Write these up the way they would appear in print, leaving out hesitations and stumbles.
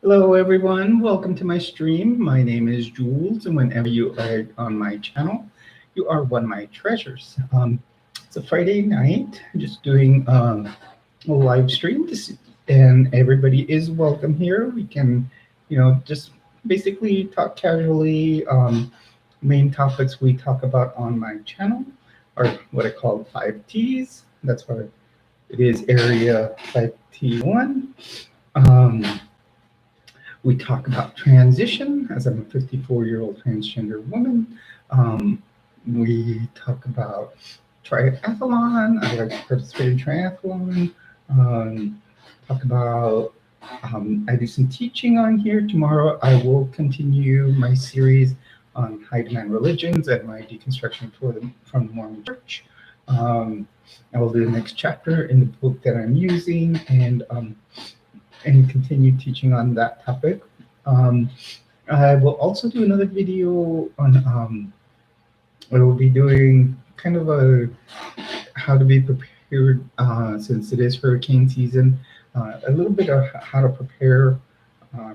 Hello, everyone. Welcome to my stream. My name is Jules, and whenever you are on my channel, you are one of my treasures. It's a Friday night, just doing a live stream, and everybody is welcome here. We can, just basically talk casually. Main topics we talk about on my channel are what I call 5Ts. That's why it is Area 5T1. Um, we talk about transition, as I'm a 54-year-old transgender woman. Um, we talk about triathlon. I like to participate in triathlon. Um, talk about, I do some teaching on here. Tomorrow I will continue my series on high demand religions and my deconstruction from the Mormon Church. Um, I will do the next chapter in the book that I'm using, and continue teaching on that topic. Um, I will also do another video on, I will be doing kind of a how to be prepared since it is hurricane season, a little bit of how to prepare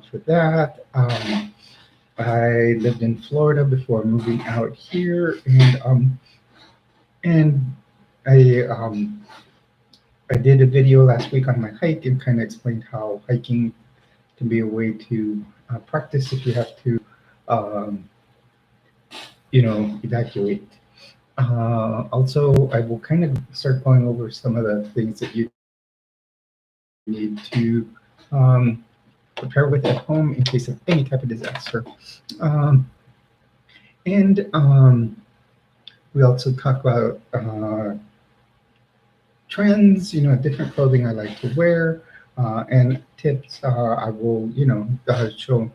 for that. I lived in Florida before moving out here, and I did a video last week on my hike and kind of explained how hiking can be a way to practice if you have to, um, evacuate. Also, I will kind of start going over some of the things that you need to prepare with at home in case of any type of disaster. Um, and we also talk about trends, different clothing I like to wear, and tips. I will, show,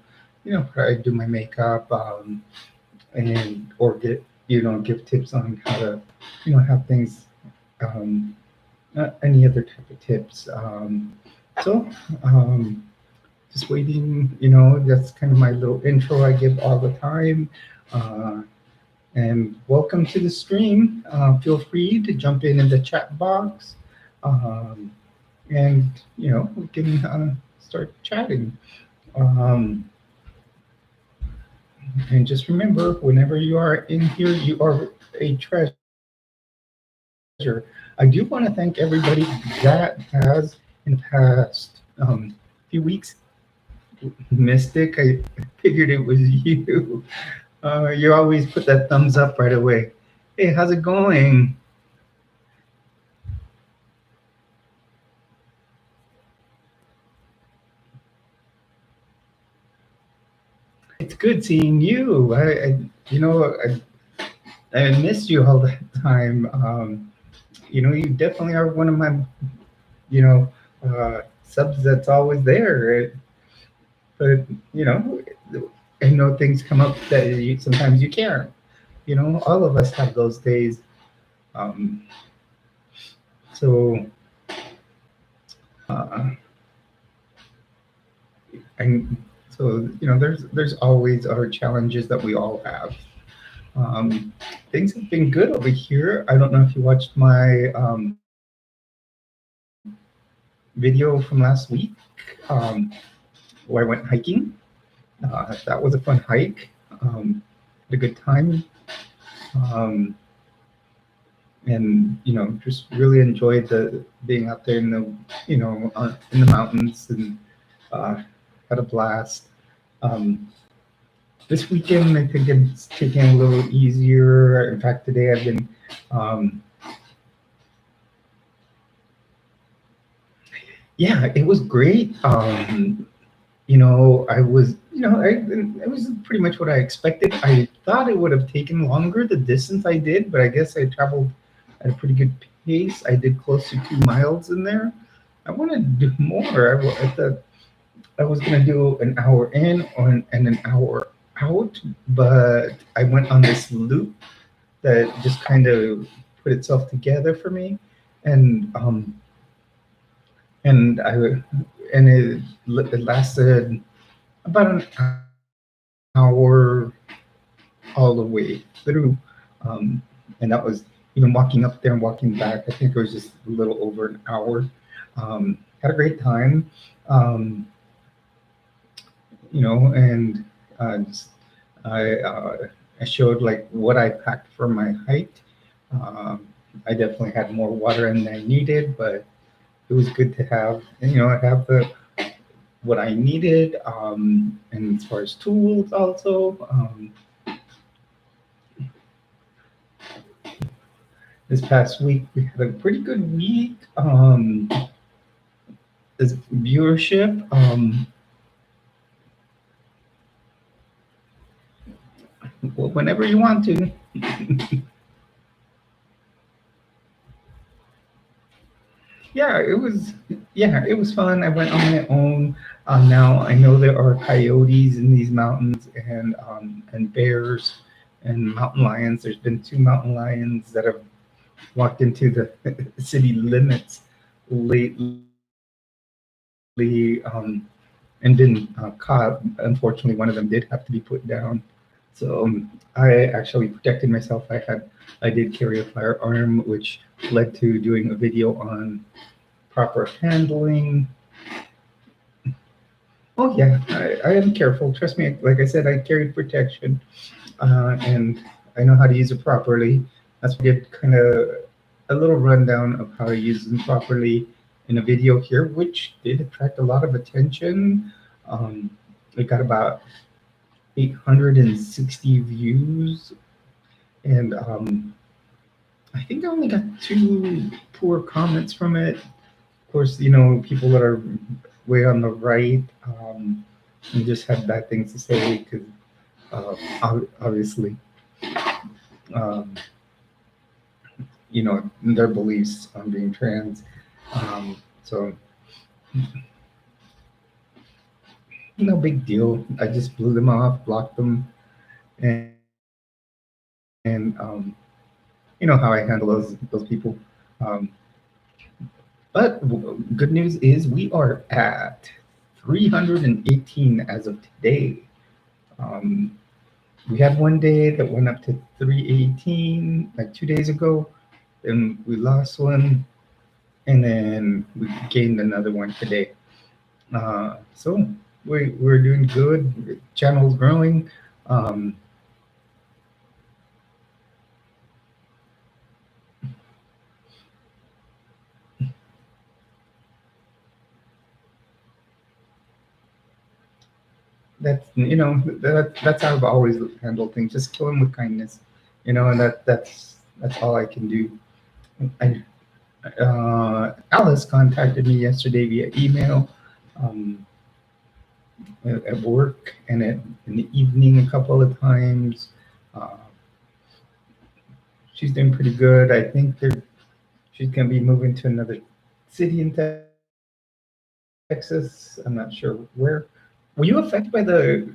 how I do my makeup, and or give tips on how to, have things, um, any other type of tips. So, just waiting, that's kind of my little intro I give all the time. Uh, and welcome to the stream. Feel free to jump in the chat box, um, and we can start chatting. Um, and just remember, whenever you are in here, you are a treasure. I do want to thank everybody that has in the past few weeks. Mystic, I figured it was you. You always put that thumbs up right away. Hey, how's it going? It's good seeing you. I missed you all that time. You definitely are one of my, subs that's always there. But I know things come up that sometimes you can't. All of us have those days. Um, so, uh, and so there's always our challenges that we all have. Things have been good over here. I don't know if you watched my video from last week, where I went hiking. That was a fun hike. Had a good time. Um, and just really enjoyed the being out there in the in the mountains, and had a blast. This weekend I think it's taking a little easier. In fact, today I've been yeah, it was great. I was, it was pretty much what I expected. I thought it would have taken longer, the distance I did, but I guess I traveled at a pretty good pace. I did close to 2 miles in there. I wanted to do more. I thought I was going to do an hour in and an hour out, but I went on this loop that just kind of put itself together for me. And it lasted about an hour all the way through, and that was even walking up there and walking back. I think it was just a little over an hour. Had a great time. and just, I showed like what I packed for my height. Um, I definitely had more water than I needed, but it was good to have, I have the what I needed, and as far as tools also. This past week we had a pretty good week. As viewership, whenever you want to. Yeah, it was. Yeah, it was fun. I went on my own. Now I know there are coyotes in these mountains, and bears and mountain lions. There's been two mountain lions that have walked into the city limits lately, and been caught. Unfortunately, one of them did have to be put down. So I actually protected myself. I did carry a firearm, which led to doing a video on proper handling. Oh yeah, I am careful. Trust me. Like I said, I carried protection, and I know how to use it properly. That's why I did kind of a little rundown of how to use them properly in a video here, which did attract a lot of attention. Um, it got about 860 views, and I think I only got two poor comments from it. Of course, people that are way on the right, and just have bad things to say because obviously, um, their beliefs on being trans. So no big deal. I just blew them off, blocked them, and you know how I handle those people. Um, but good news is we are at 318 as of today. Um, we had one day that went up to 318 like 2 days ago. Then we lost one, and then we gained another one today. So we're doing good. The channel's growing. Um, that's how I've always handled things. Just kill them with kindness, and that's all I can do. I, Alice contacted me yesterday via email, um, at work and in the evening a couple of times. Uh, she's doing pretty good. I think she's gonna be moving to another city in Texas. I'm not sure where. Were you affected by the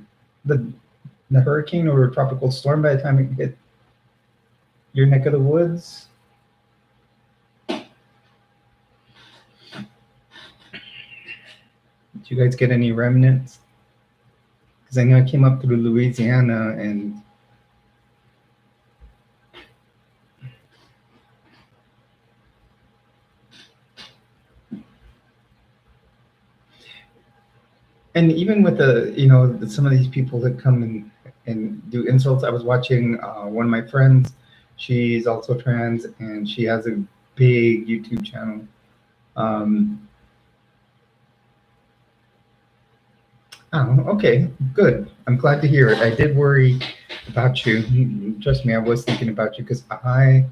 the hurricane or tropical storm by the time it hit your neck of the woods? Did you guys get any remnants? Because I know I came up through Louisiana and even with some of these people that come and do insults. I was watching one of my friends. She's also trans and she has a big YouTube channel. Um, oh, okay, good. I'm glad to hear it. I did worry about you. Trust me, I was thinking about you because I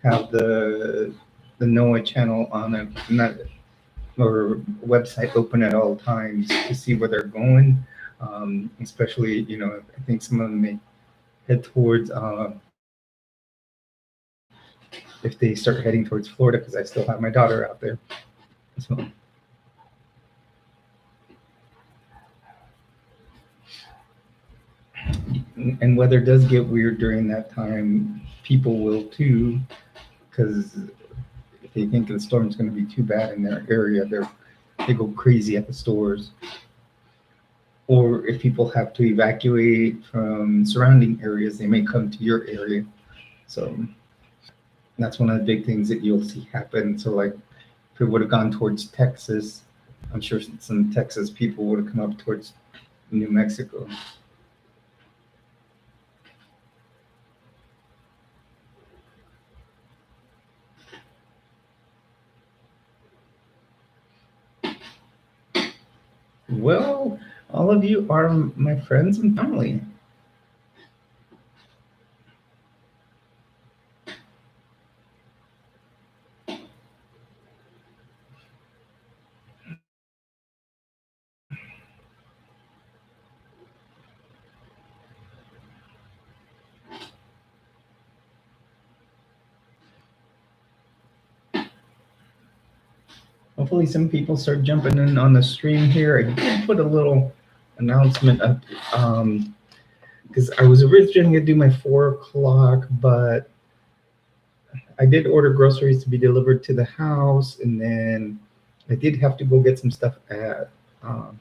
have the Noah channel on a not or website open at all times to see where they're going. Especially, I think some of them may head towards if they start heading towards Florida because I still have my daughter out there. So. And weather does get weird during that time. People will too, because if they think the storm's going to be too bad in their area, they go crazy at the stores. Or if people have to evacuate from surrounding areas, they may come to your area. So that's one of the big things that you'll see happen. So like if it would have gone towards Texas, I'm sure some Texas people would have come up towards New Mexico. Well, all of you are my friends and family. Hopefully, some people start jumping in on the stream here. I did put a little announcement up because I was originally going to do my 4 o'clock, but I did order groceries to be delivered to the house, and then I did have to go get some stuff um,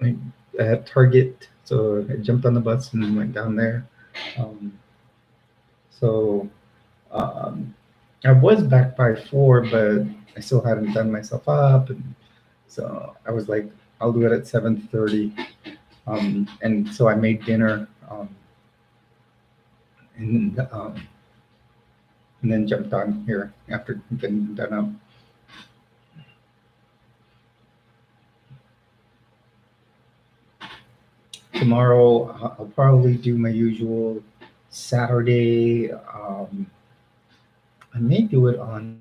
like, at Target. So I jumped on the bus and went down there. Um, so um, I was back by 4, but I still hadn't done myself up, and so I was like, I'll do it at 7:30. And so I made dinner, and um, and then jumped on here after getting done up. Tomorrow I'll probably do my usual Saturday. I may do it um,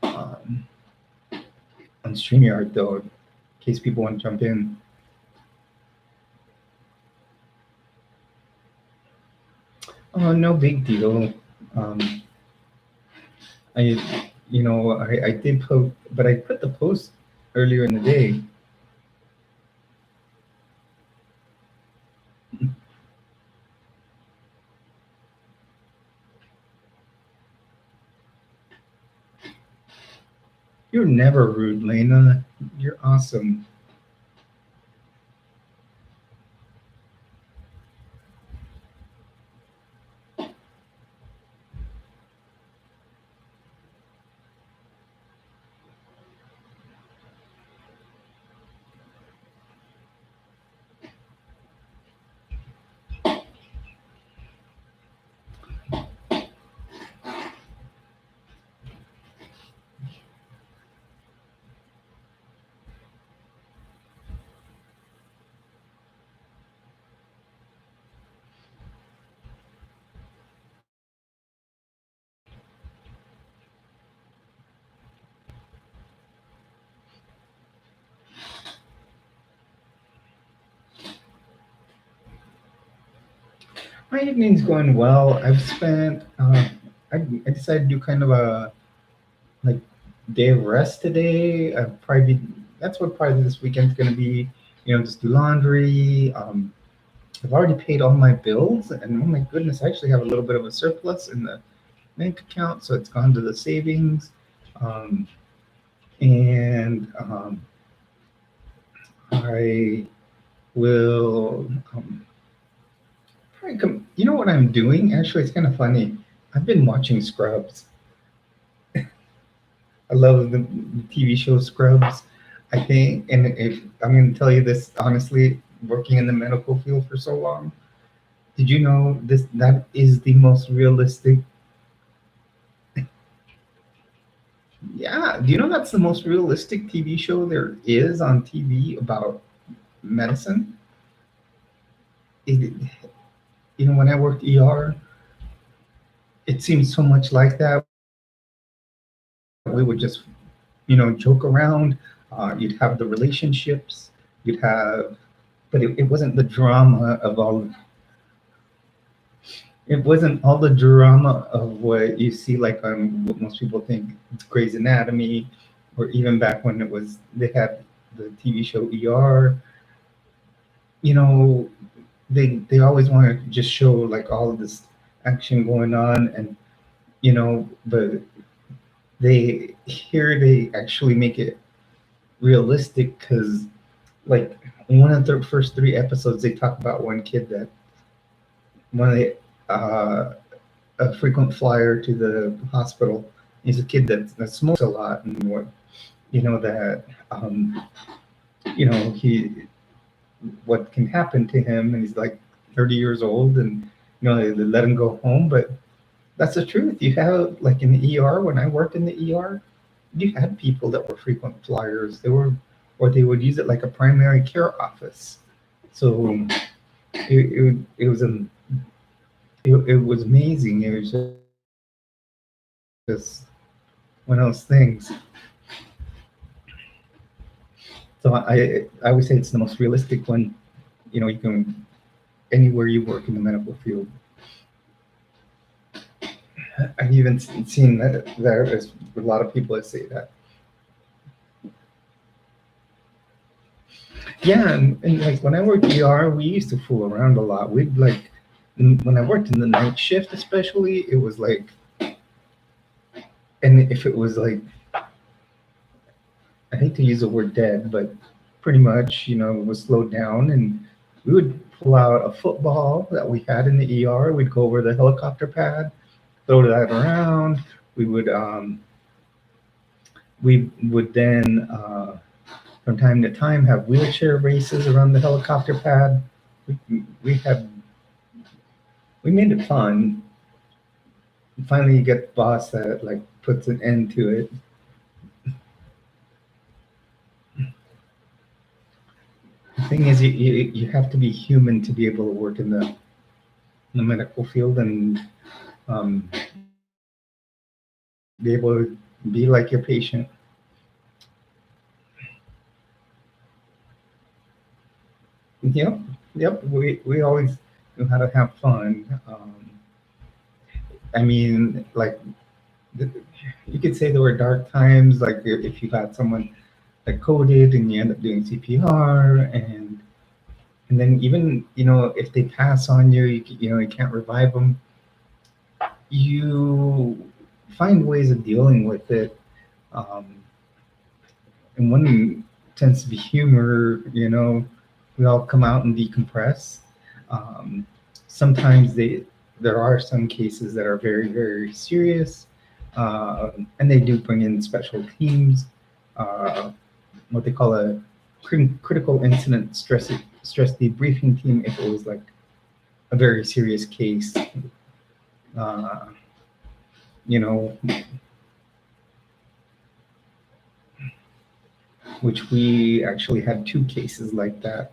on StreamYard though, in case people want to jump in. Oh, no big deal. Um, I did post, but I put the post earlier in the day. You're never rude, Lena. You're awesome. My evening's going well. I've spent. I decided to do kind of a like day of rest today. That's what probably this weekend's going to be. Just do laundry. I've already paid all my bills, and oh my goodness, I actually have a little bit of a surplus in the bank account, so it's gone to the savings. Um, and I will probably come. You know what I'm doing? Actually, it's kind of funny. I've been watching Scrubs. I love the TV show Scrubs. I think, and if I'm going to tell you this honestly, working in the medical field for so long, did you know that is the most realistic? Yeah, do you know that's the most realistic TV show there is on TV about medicine? It, when I worked ER, it seems so much like that. We would just, joke around. You'd have the relationships. You'd have, but it wasn't the drama of all. It wasn't all the drama of what you see, like on what most people think it's Grey's Anatomy, or even back when they had the TV show ER. You know, they always want to just show like all of this action going on, and but they actually make it realistic because like in one of the first 3 episodes they talk about one kid that one of the a frequent flyer to the hospital. He's a kid that smokes a lot, and what that he what can happen to him, and he's like 30 years old, and they let him go home. But that's the truth. You have, like, in the ER, when I worked in the ER, you had people that were frequent flyers. Or they would use it like a primary care office. So it was it was amazing. It was just one of those things. So I would say it's the most realistic one. You can, anywhere you work in the medical field. I've even seen that there's a lot of people that say that. Yeah, and like when I worked ER, we used to fool around a lot. We'd like, when I worked in the night shift, especially, it was like, and if it was like, I hate to use the word dead, but pretty much, it was slowed down, and we would pull out a football that we had in the ER. We'd go over the helicopter pad, throw that around. We would then, from time to time, have wheelchair races around the helicopter pad. We made it fun. And finally, you get the boss that like puts an end to it. The thing is, you have to be human to be able to work in the medical field, and be able to be like your patient. Yep. We always knew how to have fun. I mean, like, you could say there were dark times, like if you got someone that coded and you end up doing CPR, and then even if they pass on you, you can't revive them. You find ways of dealing with it, and one tends to be humor. We all come out and decompress. Sometimes there are some cases that are very, very serious, and they do bring in special teams, what they call a critical incident stress debriefing team, if it was like a very serious case. Which we actually had 2 cases like that.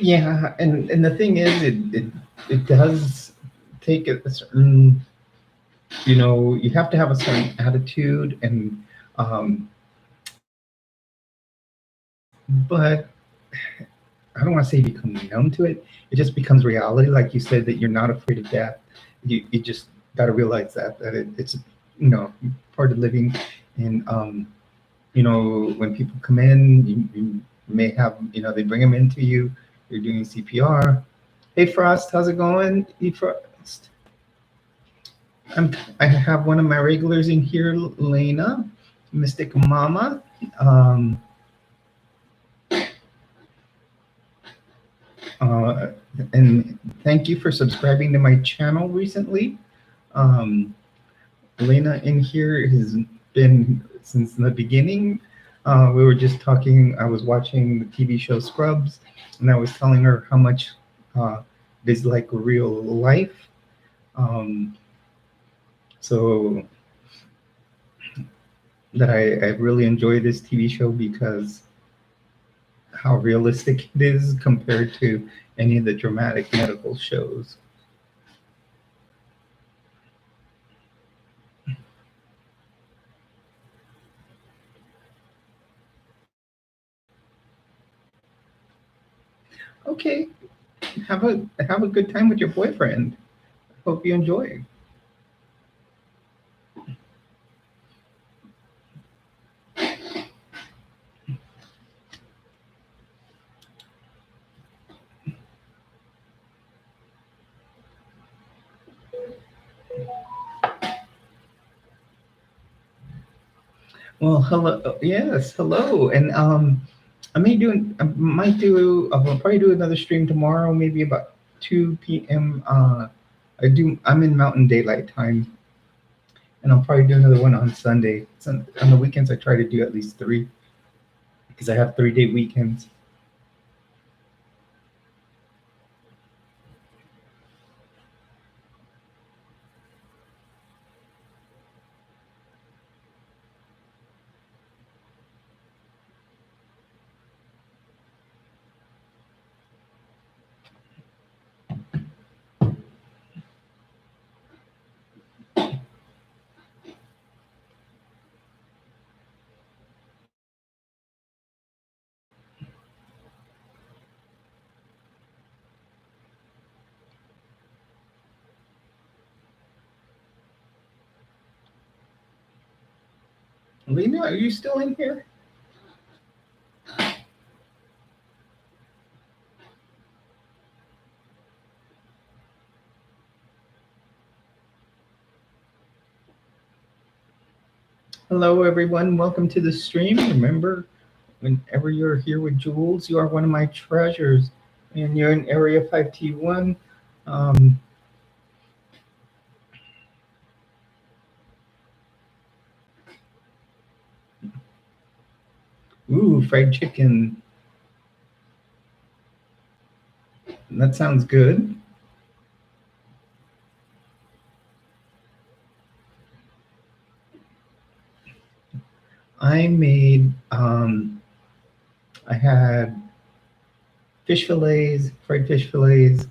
Yeah, and the thing is, it does take a certain, you have to have a certain attitude, and but I don't want to say become numb to it. It just becomes reality, like you said, that you're not afraid of death. You just got to realize that it's part of living, and when people come in, you may have, they bring them into you. You're doing CPR. Hey, Frost, how's it going? Hey, Frost. I have one of my regulars in here, Lena, Mystic Mama. And thank you for subscribing to my channel recently. Lena in here has been since the beginning. We were just talking. I was watching the TV show Scrubs, and I was telling her how much it is like real life. Um, so that I really enjoy this TV show because how realistic it is compared to any of the dramatic medical shows. Okay, have a good time with your boyfriend. Hope you enjoy. Well, hello. Yes, hello. And I might do. I'll probably do another stream tomorrow, maybe about 2 p.m. I'm in Mountain Daylight Time, and I'll probably do another one on Sunday. On the weekends, I try to do at least three because I have 3-day weekends. Lena, are you still in here? Hello, everyone. Welcome to the stream. Remember, whenever you're here with Jules, you are one of my treasures. And you're in Area 5T1. Um, ooh, fried chicken. That sounds good. I made, I had fish fillets, fried fish fillets,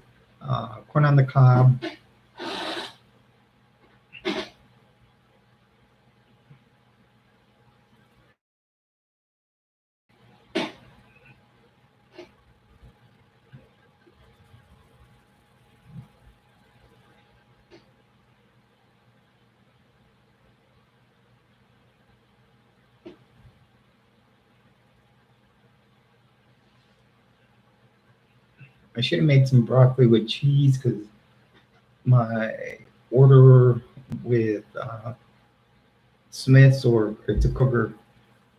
corn on the cob. I should have made some broccoli with cheese because my order with Smith's or it's a Kroger.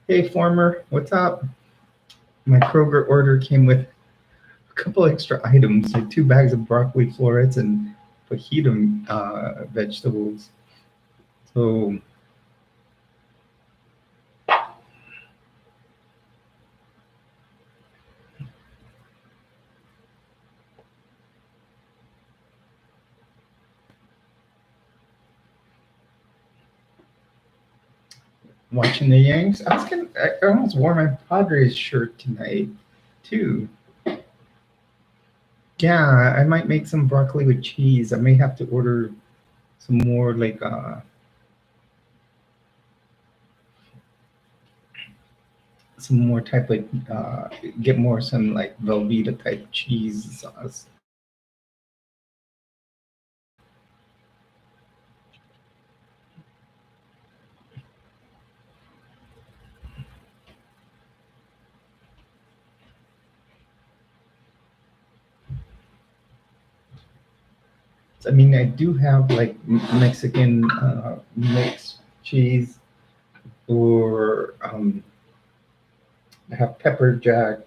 Hey, former, what's up? My Kroger order came with a couple extra items, like 2 bags of broccoli florets and fajita vegetables. So watching the Yanks, I almost wore my Padres shirt tonight too. Yeah, I might make some broccoli with cheese. I may have to order some more like some more type of get more some like Velveeta type cheese sauce. I mean, I do have like Mexican mixed cheese, or I have pepper jack.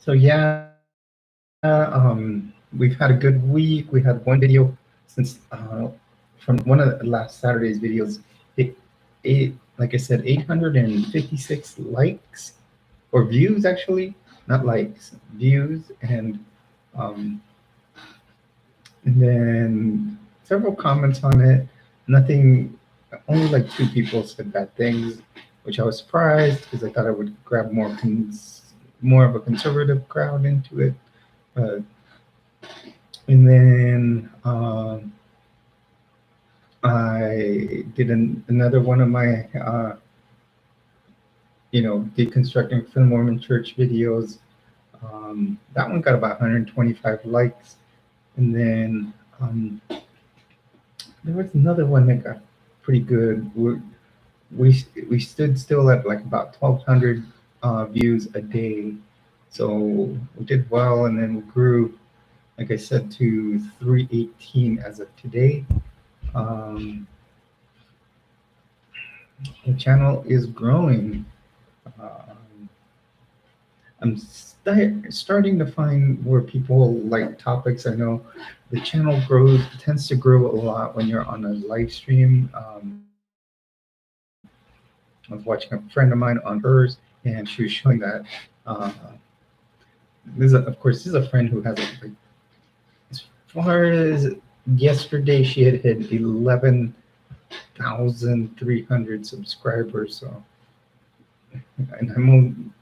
So yeah, we've had a good week. We had one video since from one of the last Saturday's videos. Like I said, 856 likes or views actually, not likes, views, um, and then several comments on it. Nothing, only like two people said bad things, which I was surprised because I thought I would grab more of a conservative crowd into it. But and then I did another one of my deconstructing for the Mormon Church videos. That one got about 125 likes, and then there was another one that got pretty good. We stood still at like about 1,200 views a day, so we did well, and then we grew, like I said, to 318 as of today. Um, the channel is growing. Um, I'm starting to find where people like topics. I know the channel tends to grow a lot when you're on a live stream. I was watching a friend of mine on hers, and she was showing that. Uh, this is a friend who has like, as far as yesterday, she had hit 11,300 subscribers. So, and I mean,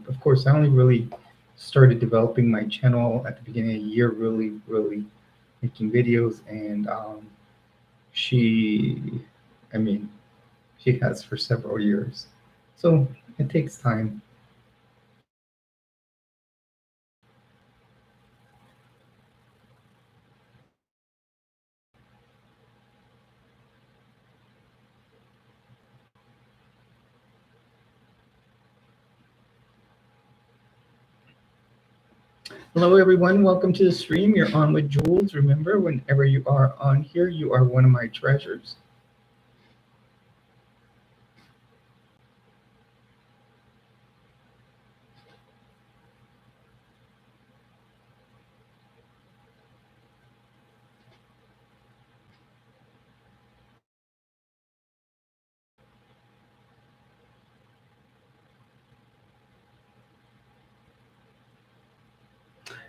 of course, I only really started developing my channel at the beginning of the year, really, really making videos, and she, I mean, she has for several years. So it takes time. Hello, everyone. Welcome to the stream. You're on with Jules. Remember, whenever you are on here, you are one of my treasures.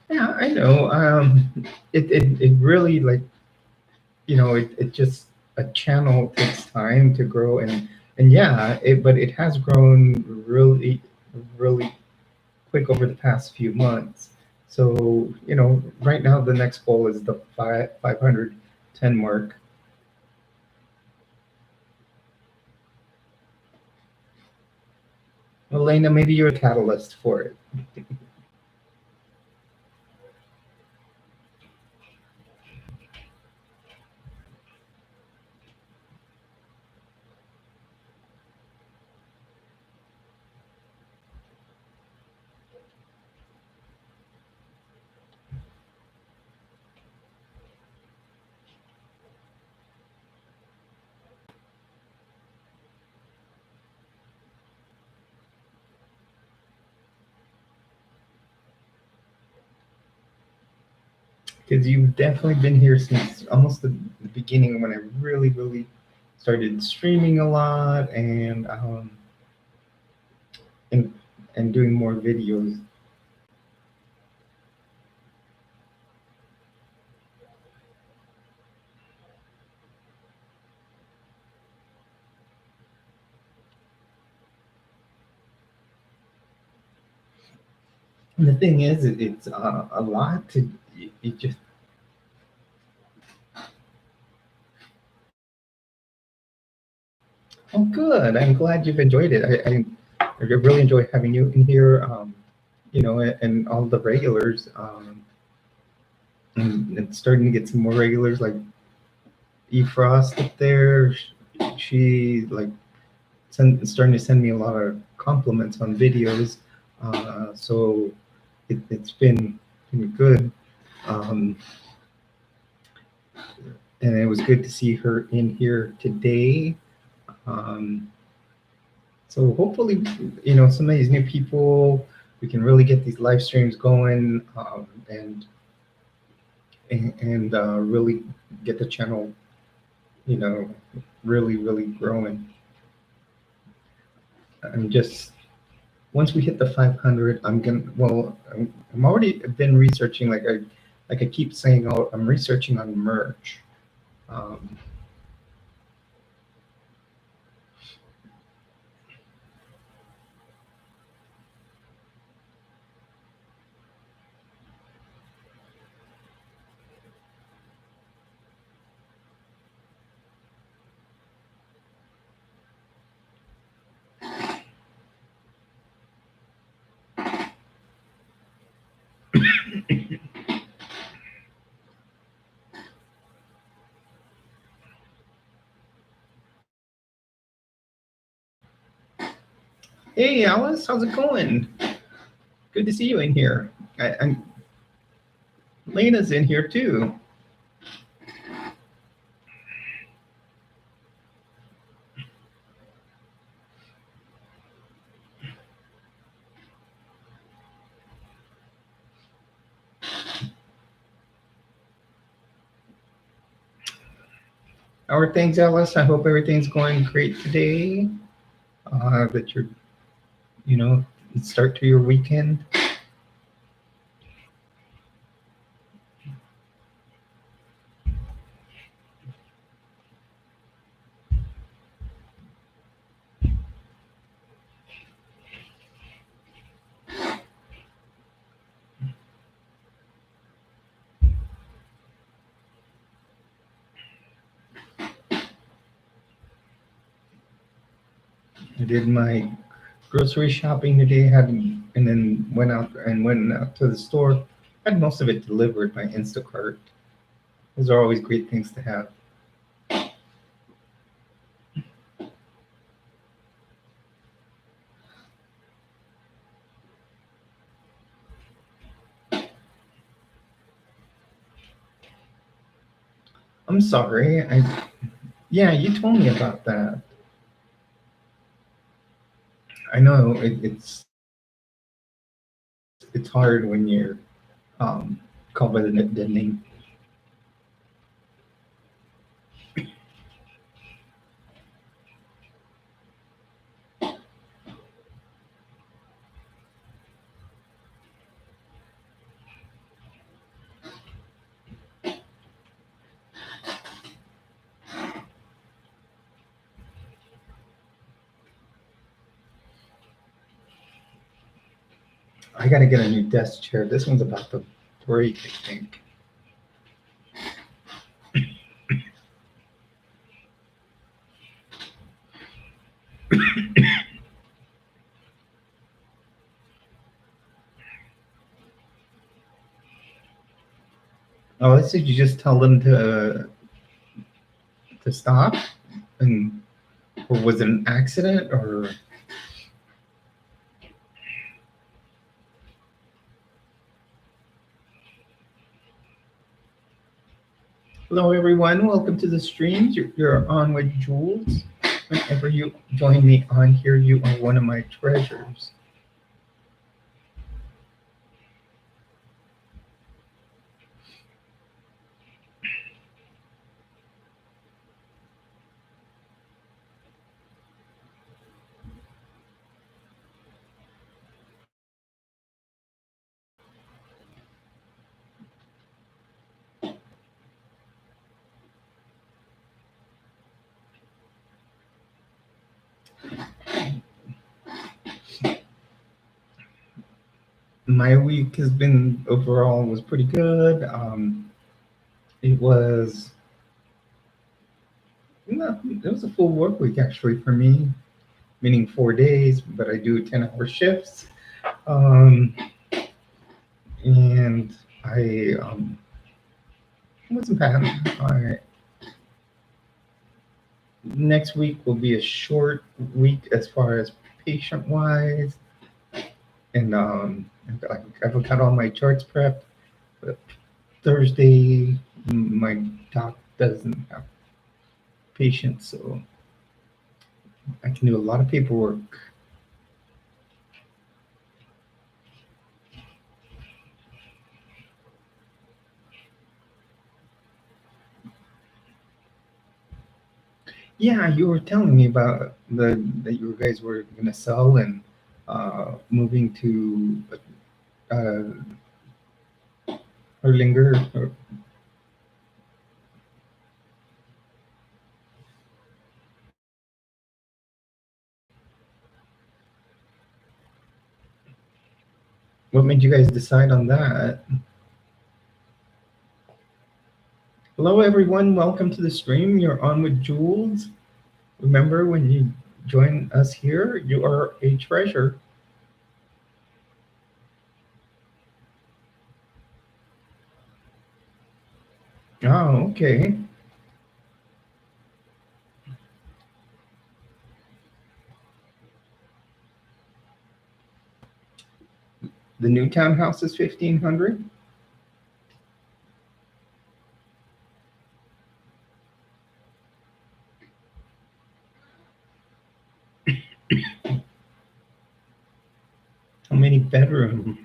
Yeah, I know. It really like it just a channel takes time to grow, and yeah, but it has grown really really quick over the past few months. So right now the next goal is the 510 mark. Elena, maybe you're a catalyst for it. Because you've definitely been here since almost the beginning when I really, really started streaming a lot and and doing more videos. And the thing is, it's a lot to you just. Oh, good. I'm glad you've enjoyed it. I really enjoy having you in here. And all the regulars. And starting to get some more regulars like E Frost up there. She like starting to send me a lot of compliments on videos. So it's been good. Um, and it was good to see her in here today. Um, so hopefully, some of these new people we can really get these live streams going, and really get the channel, you know, really growing. I'm just once we hit the 500, I'm gonna. Well, I'm already been researching. Like I keep saying, oh, I'm researching on merch. Um, hey, Alice, how's it going? Good to see you in here. And Lena's in here too. How are things, Alice? I hope everything's going great today. That you're, you know, start to your weekend. I did my grocery shopping today, and then went out to the store. Had most of it delivered by Instacart. Those are always great things to have. I'm sorry. Yeah, you told me about that. I know it's hard when you're um, called by the name. I got to get a new desk chair. This one's about to break, I think. Oh, I said you just tell them to stop, and or was it an accident or? Hello, everyone. Welcome to the streams. You're on with Jules. Whenever you join me on here, you are one of my treasures. My week has been overall was pretty good. It was no, it was a full work week actually for me, meaning 4 days, but I do 10-hour shifts. Um, and I wasn't bad. I, next week will be a short week as far as patient wise, and I've got all my charts prepped. But Thursday, my doc doesn't have patients, so I can do a lot of paperwork. Yeah, you were telling me about the that you guys were gonna sell and moving to uh, Erlinger. Or, what made you guys decide on that? Hello, everyone. Welcome to the stream. You're on with Jules. Remember, when you join us here, you are a treasure. Oh, okay. The new townhouse is 1,500. How many bedrooms?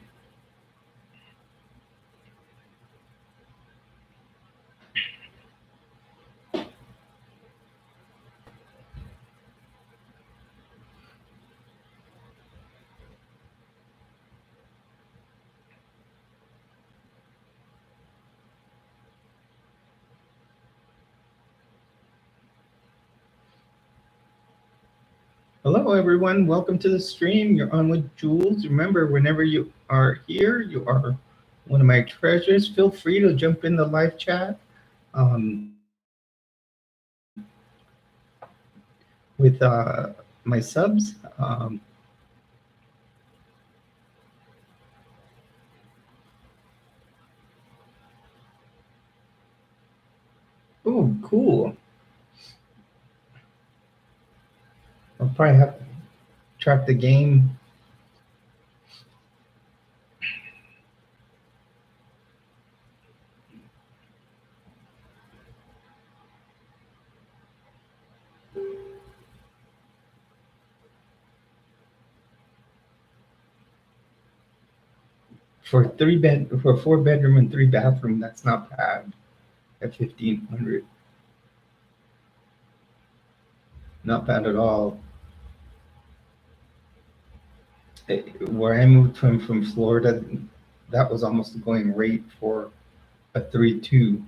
Hello, everyone. Welcome to the stream. You're on with Jules. Remember, whenever you are here, you are one of my treasures. Feel free to jump in the live chat um, with my subs. Oh, cool. I'll probably have to track the game. For 4 bedroom and 3 bathroom. That's not bad at 1,500. Not bad at all. Where I moved from Florida, that was almost the going rate for a 3.2.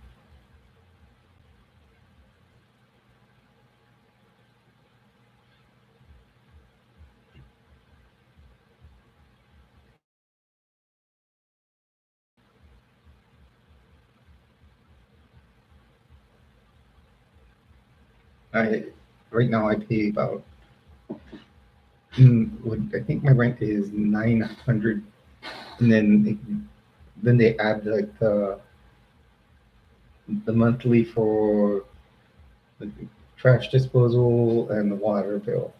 I right now I pay about I think my rent is 900, and then they add like the monthly for the trash disposal and the water bill.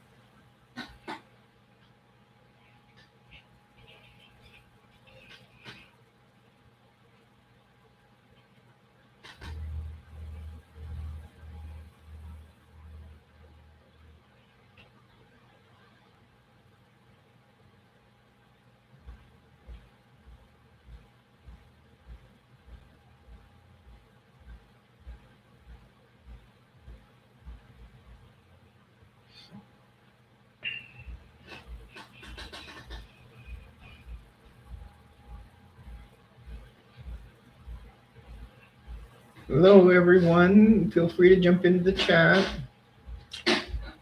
Hello, everyone. Feel free to jump into the chat.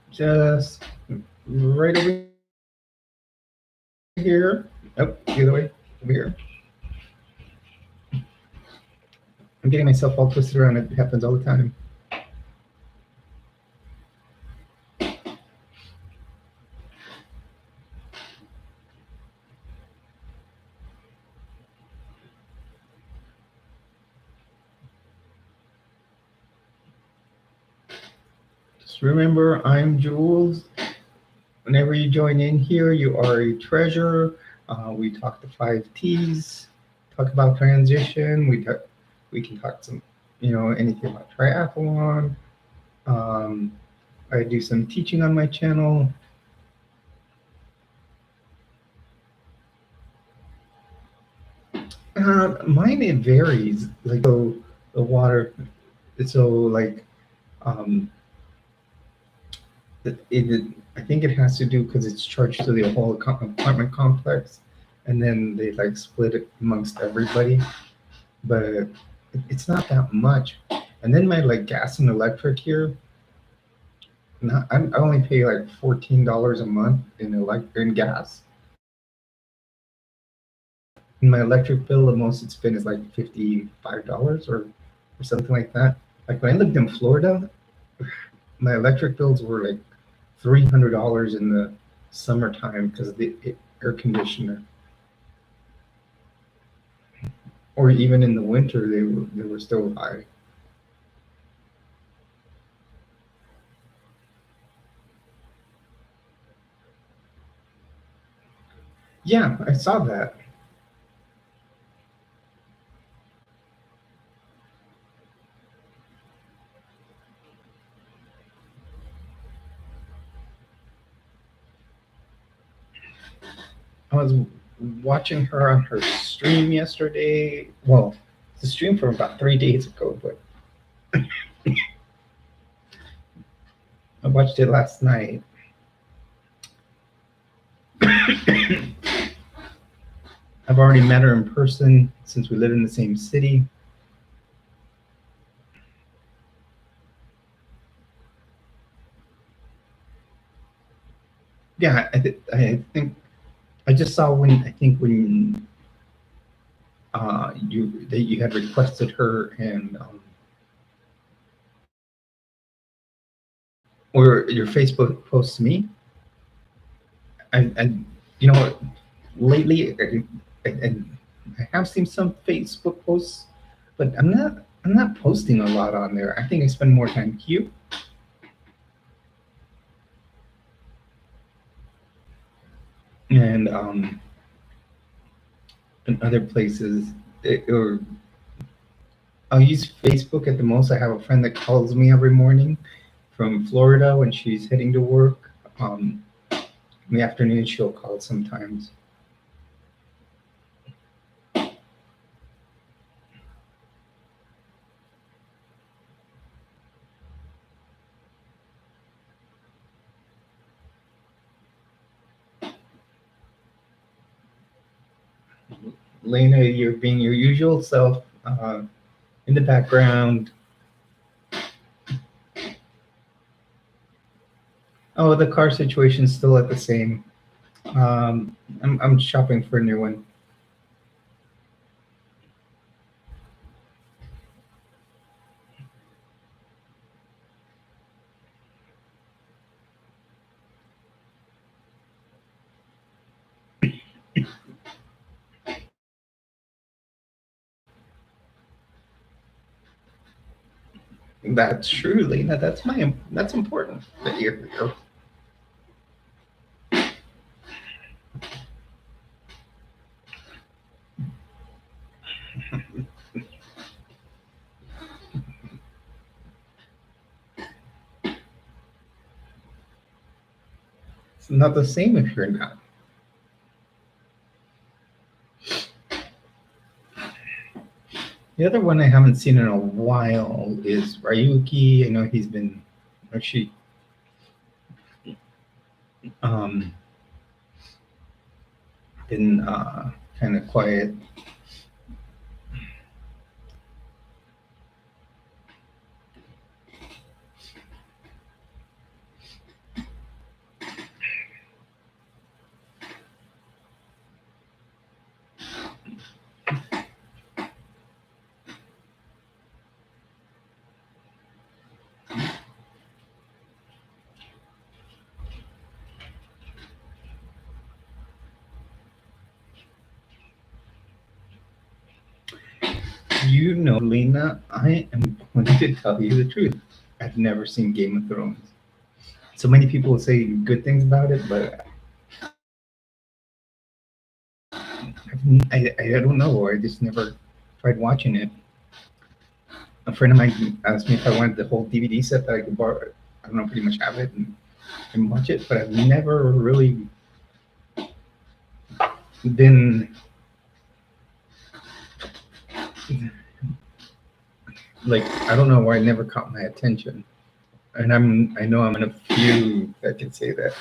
Just right over here. Oh, the other way. Over here. I'm getting myself all twisted around. It happens all the time. Just remember, I'm Jules. Whenever you join in here, you are a treasure. We talk the 5 T's, talk about transition. We can talk some, anything about triathlon. Um, I do some teaching on my channel. Mine, it varies. Like, so the water, so like, um, I think it has to do because it's charged to the whole apartment complex, and then they like split it amongst everybody. But it's not that much. And then my like gas and electric here, I only pay like $14 a month in gas. And my electric bill, the most it's been is like $55 or something like that. Like when I lived in Florida, my electric bills were like $300 in the summertime because of the air conditioner, or even in the winter they were still high. Yeah, I saw that. I was watching her on her stream yesterday. Well, the stream from about 3 days ago, but I watched it last night. I've already met her in person since we live in the same city. Yeah, I think I just saw when you had requested her and or your Facebook post to me. I you know what, lately I have seen some Facebook posts, but I'm not posting a lot on there. I think I spend more time here and in other places. Or I'll use Facebook at the most. I have a friend that calls me every morning from Florida when she's heading to work. In the afternoon, she'll call sometimes. Lena, you're being your usual self in the background. Oh, the car situation's still at the same. I'm shopping for a new one. That's true, Lena. That's important that you're here. It's not the same if you're not. The other one I haven't seen in a while is Ryuki. I know he's been, or she, um, been kind of quiet. You know, Lena, I am going to tell you the truth. I've never seen Game of Thrones. So many people say good things about it, but I don't know. I just never tried watching it. A friend of mine asked me if I wanted the whole DVD set that I could borrow. I don't know, pretty much have it and watch it, but I've never really been like, I don't know why it never caught my attention. and I know I'm in a few that can say that.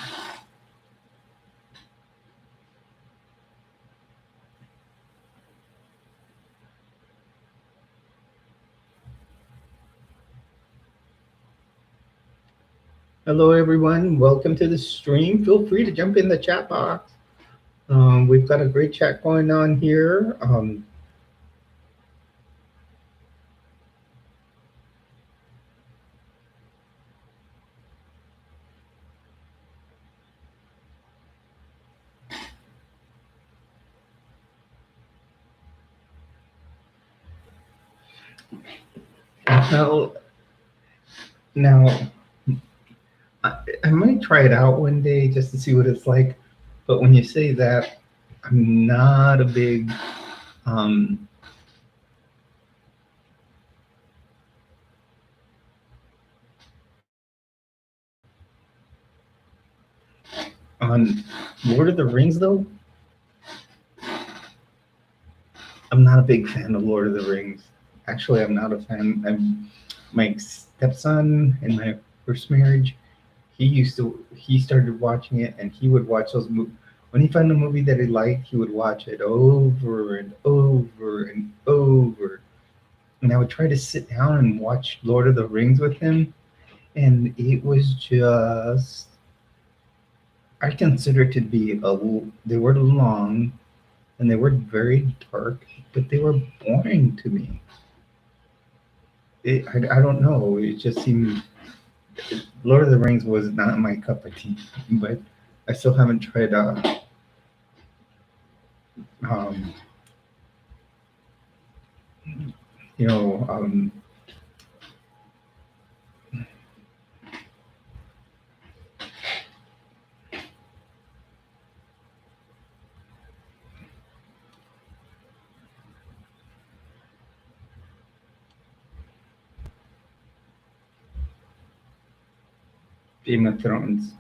Hello, everyone. Welcome to the stream. Feel free to jump in the chat box. We've got a great chat going on here. Well, now I might try it out one day just to see what it's like. But when you say that, I'm not a big um, on Lord of the Rings, though. I'm not a big fan of Lord of the Rings. Actually, I'm not a fan. My stepson in my first marriage, he started watching it, and he would watch those movies. When he found a movie that he liked, he would watch it over and over and over. And I would try to sit down and watch Lord of the Rings with him, and it was just, I consider it to be they were long and they were very dark, but they were boring to me. I don't know. It just seemed Lord of the Rings was not my cup of tea, but I still haven't tried um, you know, Game of Thrones.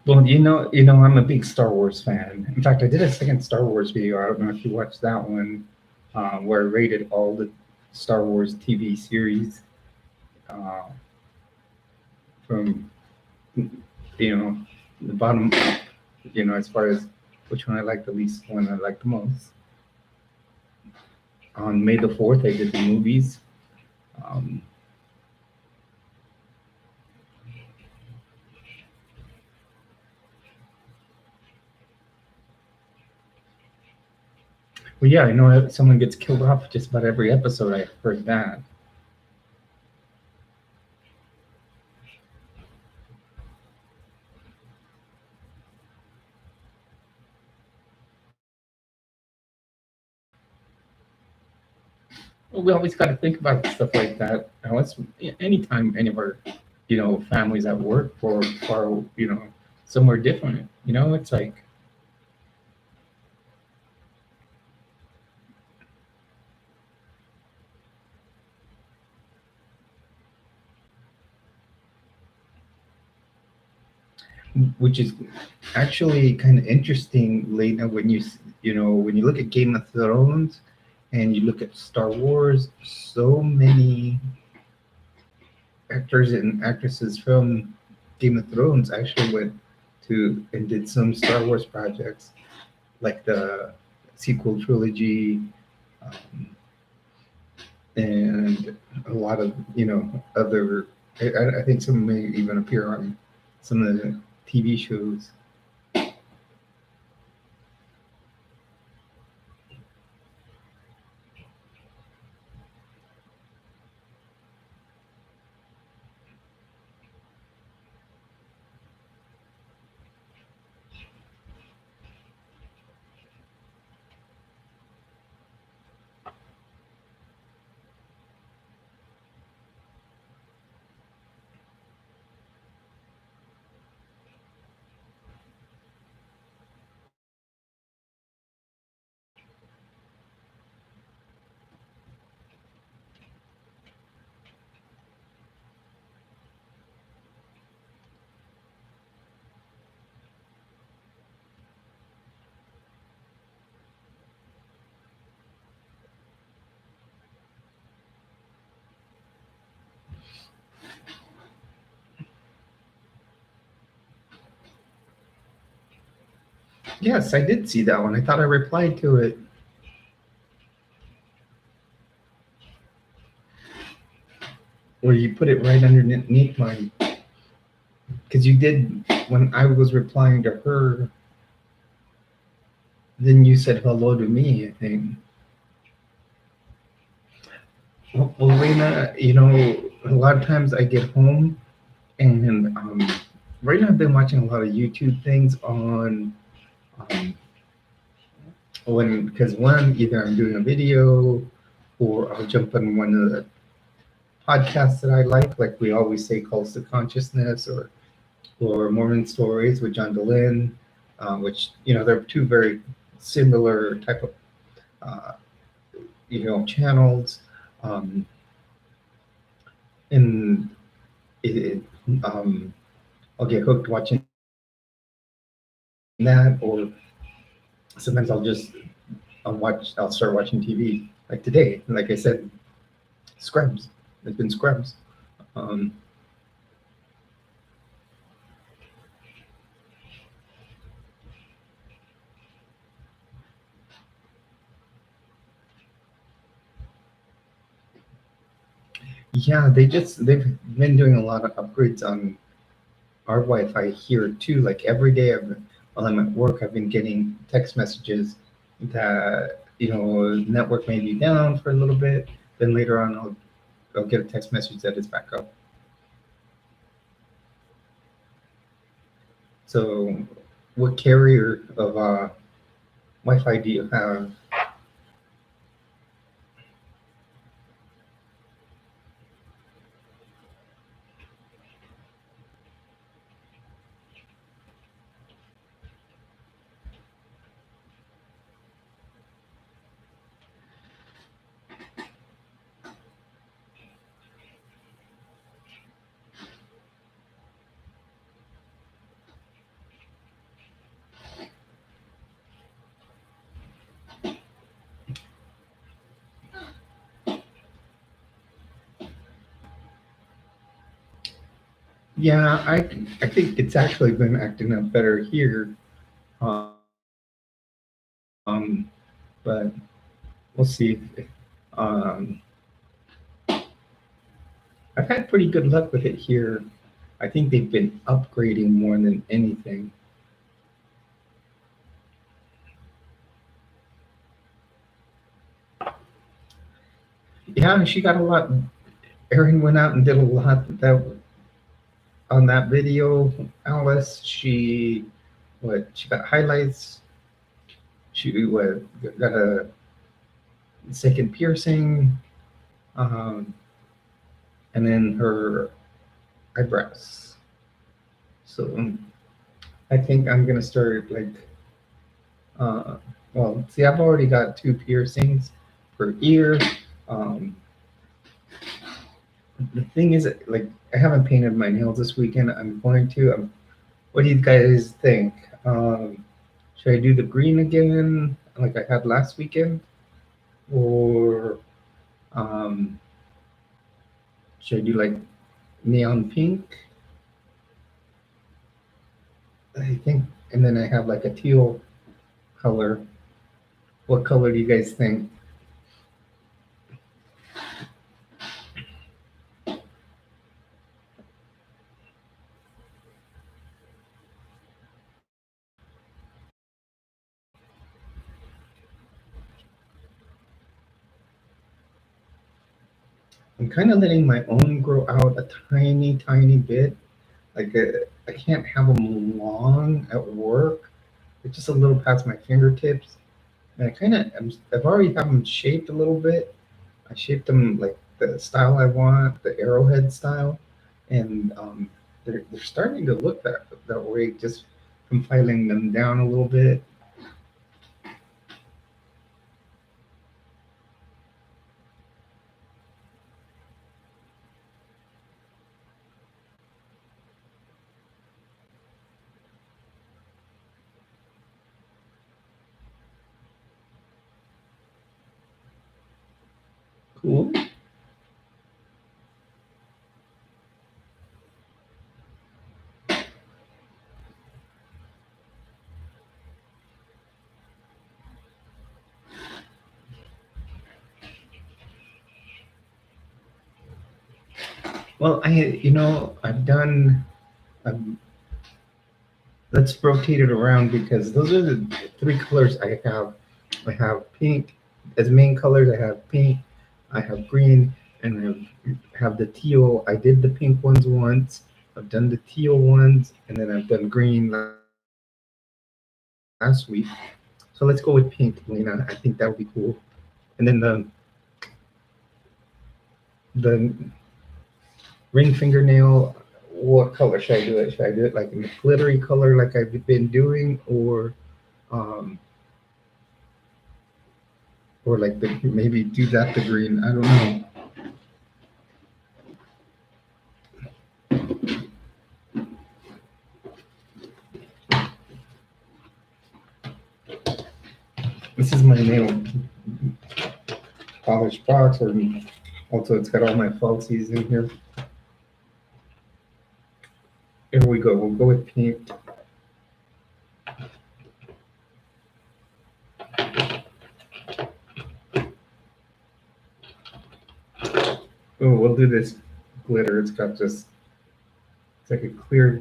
Well, I'm a big Star Wars fan. In fact, I did a second Star Wars video. I don't know if you watched that one, where I rated all the Star Wars TV series uh, from the bottom up. As far as which one I like the least, one I like the most. On May 4th, I did the movies. Um, well, yeah, I know someone gets killed off just about every episode. I heard that. Well, we always got to think about stuff like that. Now, anytime any of our, families at work or far, somewhere different. It's like, which is actually kind of interesting, Lena, when when you look at Game of Thrones and you look at Star Wars, so many actors and actresses from Game of Thrones actually went to and did some Star Wars projects, like the sequel trilogy, um, and a lot of other. I think some may even appear on some of the TV shows. Yes, I did see that one. I thought I replied to it. Or you put it right underneath mine. Because you did, when I was replying to her, then you said hello to me, I think. Well, Lena, a lot of times I get home and right now I've been watching a lot of YouTube things on um, because one, either I'm doing a video or I'll jump on one of the podcasts that I like We Always Say Calls to Consciousness or Mormon Stories with John Dehlin, which, they're two very similar type of, uh, channels. Um, and it, I'll get hooked watching that, or sometimes I'll start watching TV. Like today, like I said, Scrubs. It's been Scrubs. Um, yeah, they've been doing a lot of upgrades on our Wi-Fi here too. Like every day, while I'm at work, I've been getting text messages that network may be down for a little bit. Then later on, I'll get a text message that it's back up. So, what carrier of Wi-Fi do you have? Yeah, I think it's actually been acting up better here. Um, but we'll see. Um, I've had pretty good luck with it here. I think they've been upgrading more than anything. Yeah, she got a lot. Erin went out and did a lot that on that video. Alice, she got highlights. She got a second piercing, um, and then her eyebrows. So I think I'm gonna start uh, well, see, I've already got two piercings per ear. Um, the thing is, like, I haven't painted my nails this weekend. I'm going to. What do you guys think? Should I do the green again, like I had last weekend, or um, should I do like neon pink? I think, and then I have like a teal color. What color do you guys think? I'm kind of letting my own grow out a tiny, tiny bit. I can't have them long at work. It's just a little past my fingertips, and I've already have them shaped a little bit. I shaped them like the style I want, the arrowhead style, and they're starting to look that way just from filing them down a little bit. Cool. Well, I've done. Um, let's rotate it around because those are the three colors I have. I have pink as main colors. I have pink, I have green, and I have the teal. I did the pink ones once. I've done the teal ones, and then I've done green last week. So let's go with pink, Lena. I think that would be cool. And then the ring fingernail. What color should I do it? Should I do it like in a glittery color, like I've been doing, um, or like maybe do that the green? I don't know. This is my nail polish box, or also it's got all my falsies in here. Here we go. We'll go with pink. Oh, we'll do this glitter. It's got just, it's like a clear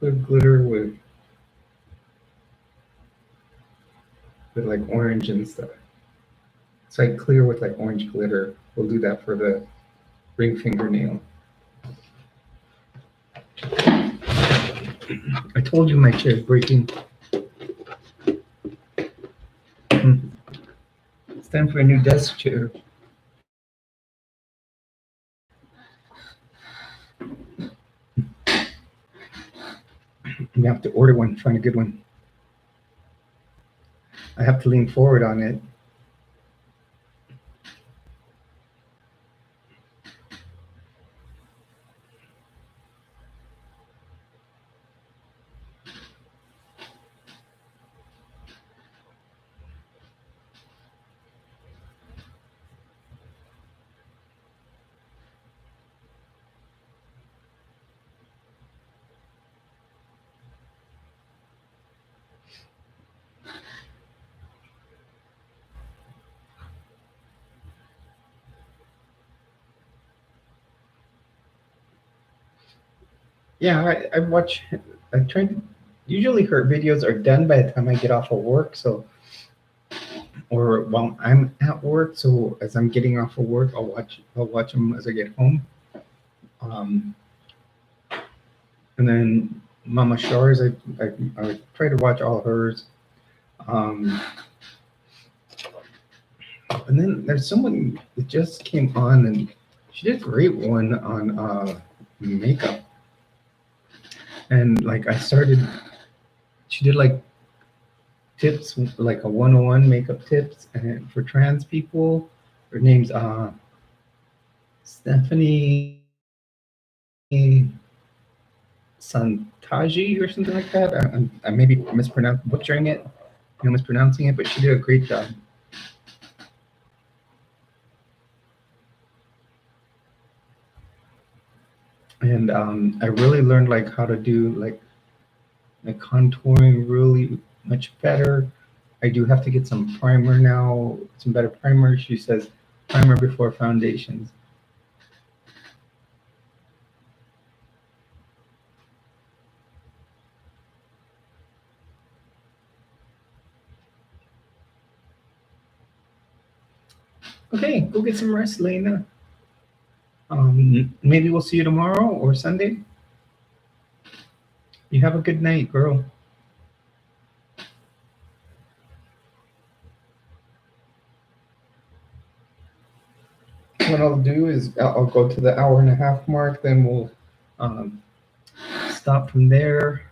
glitter with like orange and stuff. It's like clear with like orange glitter. We'll do that for the ring fingernail. I told you my chair's breaking. It's time for a new desk chair. You have to order one, find a good one. I have to lean forward on it. Yeah, I watch. I try to. Usually, her videos are done by the time I get off of work. So, or while I'm at work. So as I'm getting off of work, I'll watch them as I get home. Um, and then Mama Shars, I try to watch all hers. Um, and then there's someone that just came on, and she did a great one on makeup. And like I started, she did like tips, like a 101 makeup tips, and for trans people. Her name's Stephanie Santaji or something like that. I may be butchering it, mispronouncing it, but she did a great job. And I really learned like how to do like contouring really much better. I do have to get some primer now, some better primer. She says primer before foundations. Okay, go get some rest, Lena. Maybe we'll see you tomorrow or Sunday. You have a good night, girl. What I'll do is I'll go to the hour and a half mark, then we'll um, stop from there.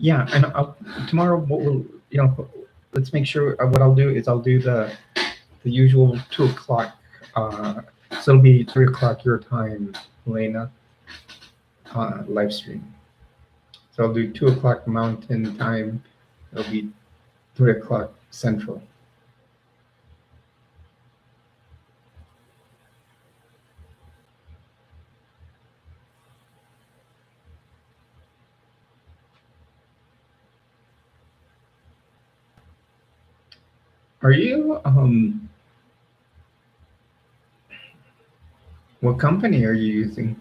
Yeah, and tomorrow let's make sure what I'll do is I'll do the usual 2 o'clock. So So it'll be 3 o'clock your time, Elena, live stream. So I'll do 2 o'clock Mountain Time. It'll be 3 o'clock Central. Are you, what company are you using?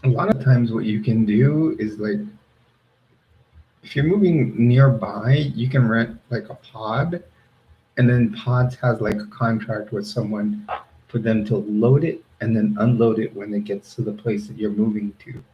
A lot of times what you can do is like, if you're moving nearby, you can rent like a pod, and then Pods has like a contract with someone for them to load it and then unload it when it gets to the place that you're moving to.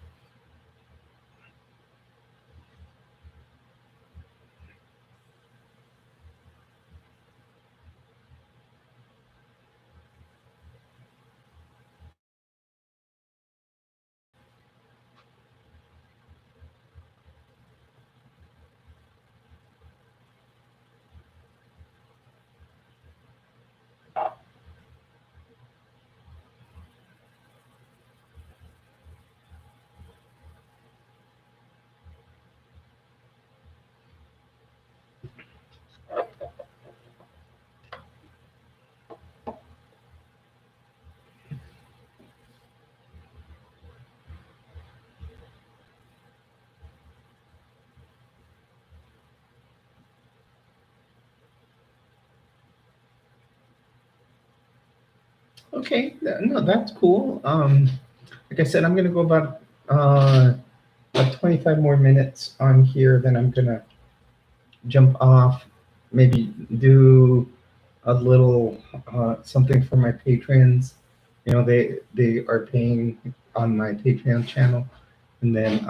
Okay, no, that's cool. Like I said, I'm gonna go about 25 more minutes on here, then I'm gonna jump off, maybe do a little something for my patrons. You know, they are paying on my Patreon channel, and then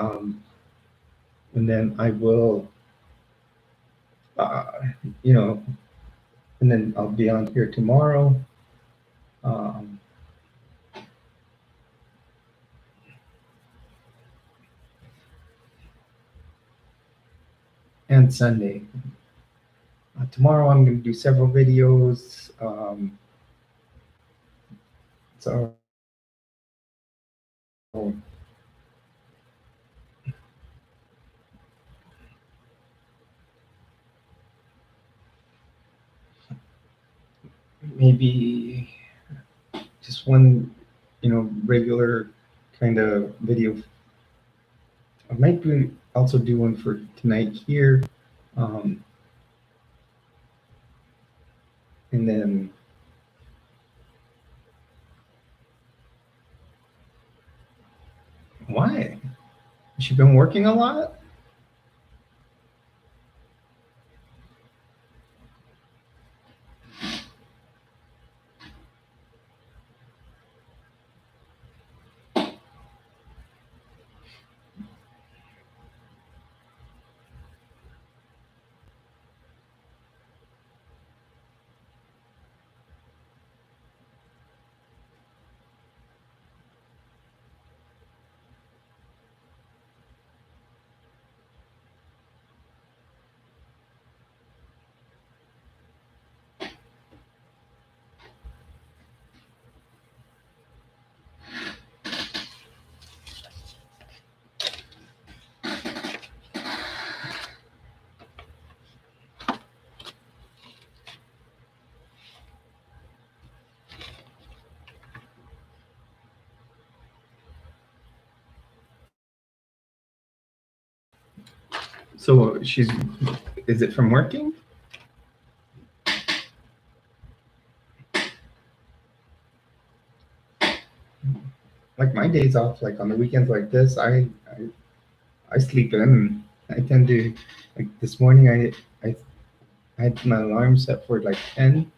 I will, uh, you know, and then I'll be on here tomorrow. Um, and Sunday. Tomorrow I'm going to do several videos. So maybe just one, regular kind of video. I might be also do one for tonight here. Um, and then why? Has she been working a lot? So is it from working? Like my days off, like on the weekends like this, I sleep in. I tend to, like this morning, I had my alarm set for like 10,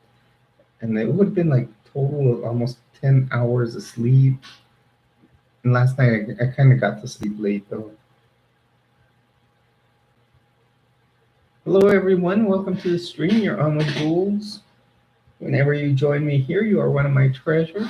and it would have been like total of almost 10 hours of sleep. And last night I kind of got to sleep late though. Hello everyone, welcome to the stream. You're on with Jules. Whenever you join me here, you are one of my treasures.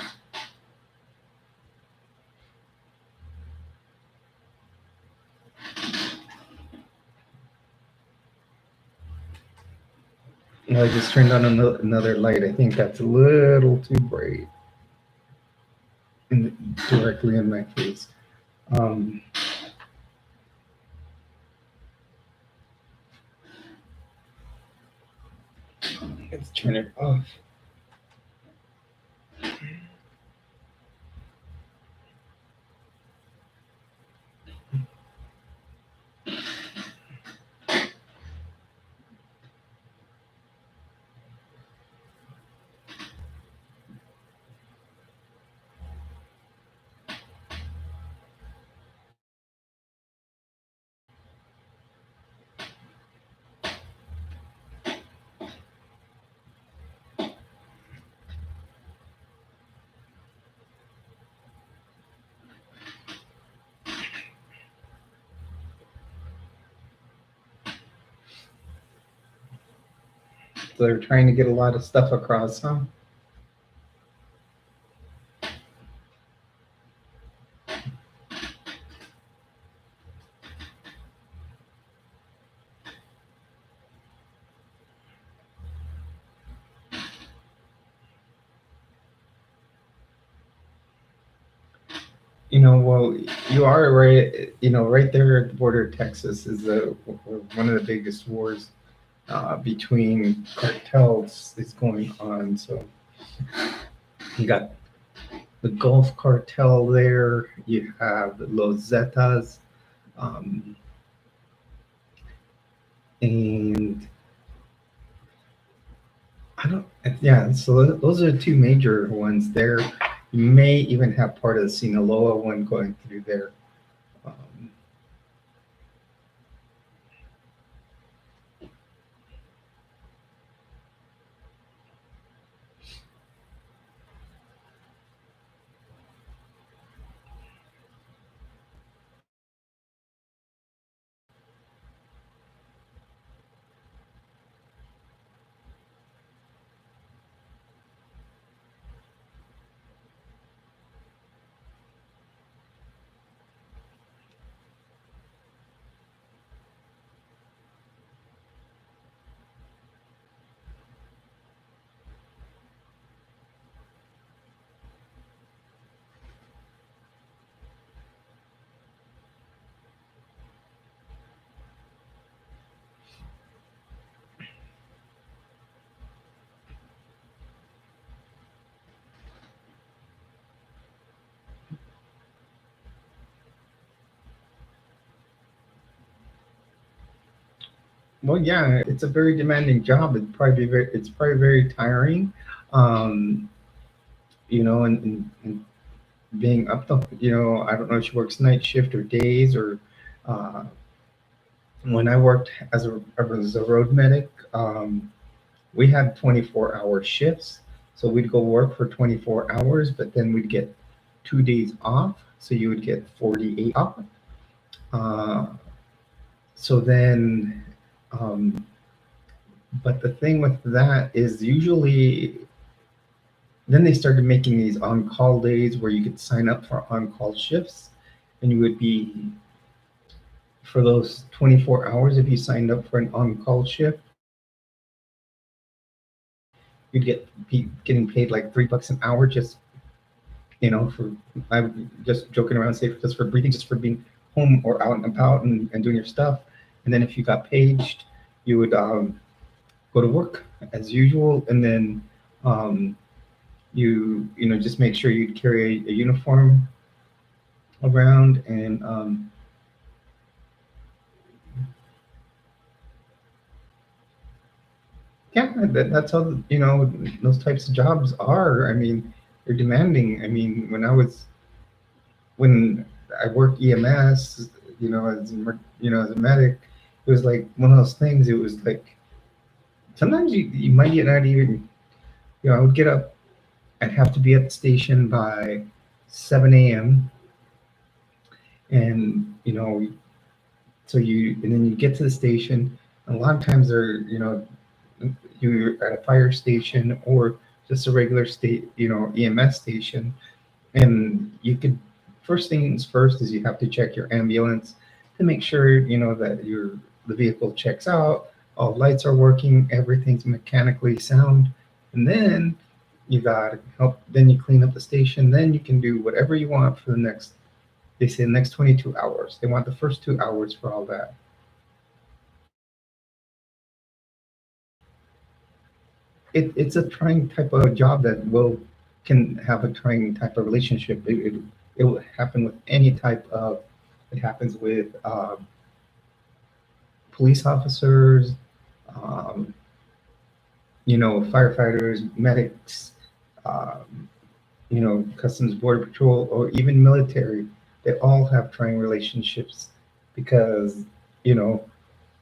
I just turned on another light. I think that's a little too bright directly in my face. Um, let's turn it off. So they're trying to get a lot of stuff across, huh? Well, you are right. Right there at the border of Texas is one of the biggest wars between cartels is going on. So you got the Gulf Cartel there. You have the Los Zetas, um, and I don't. Yeah, so those are the two major ones there. You may even have part of the Sinaloa one going through there. Um, well, yeah, it's a very demanding job. It's probably very tiring. Um, and being up the, I don't know if she works night shift or days or uh, when I worked as a road medic, we had 24-hour shifts. So we'd go work for 24 hours, but then we'd get 2 days off. So you would get 48 off. Uh, so then, um, but the thing with that is usually then they started making these on-call days where you could sign up for on-call shifts, and you would be for those 24 hours. If you signed up for an on-call shift, you'd be getting paid like $3 an hour just for I'm just joking around, say just for breathing, just for being home or out and about and doing your stuff. And then if you got paged, you would go to work as usual, and then just make sure you'd carry a uniform around, and yeah, that's how those types of jobs are. I mean, they're demanding. I mean, when I worked EMS, as a medic, it was like one of those things. It was like sometimes you might get not even, I would get up, I'd have to be at the station by 7 a.m. and so and then you get to the station, and a lot of times they're, you're at a fire station or just a regular EMS station, and you could, first things first is you have to check your ambulance to make sure, that the vehicle checks out, all lights are working, everything's mechanically sound, and then you got to help, then you clean up the station, then you can do whatever you want for the next, they say the next 22 hours. They want the first 2 hours for all that. It's a trying type of job that can have a trying type of relationship. It will happen with any type of, it happens with police officers, um, firefighters, medics, um, Customs Border Patrol, or even military. They all have trying relationships because,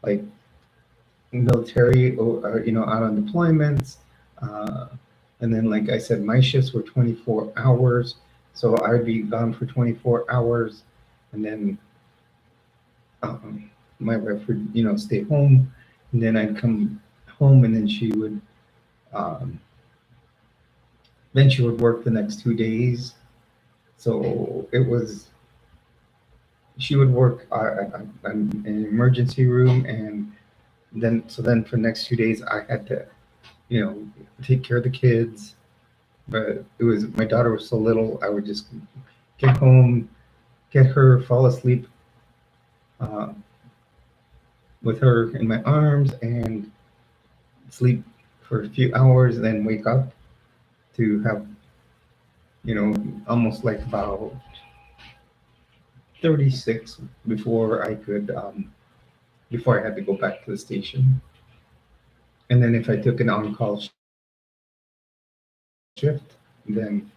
like military or out on deployments. Uh, and then, like I said, my shifts were 24 hours. So I'd be gone for 24 hours. And then my wife would, stay home. And then I'd come home, and then um, she would work the next 2 days. So she would work in an emergency room, and then for the next 2 days, I had to, take care of the kids. But my daughter was so little, I would just get home, get her, fall asleep uh, with her in my arms, and sleep for a few hours, and then wake up to have, almost like about 36 before before I had to go back to the station. And then if I took an on-call shift, then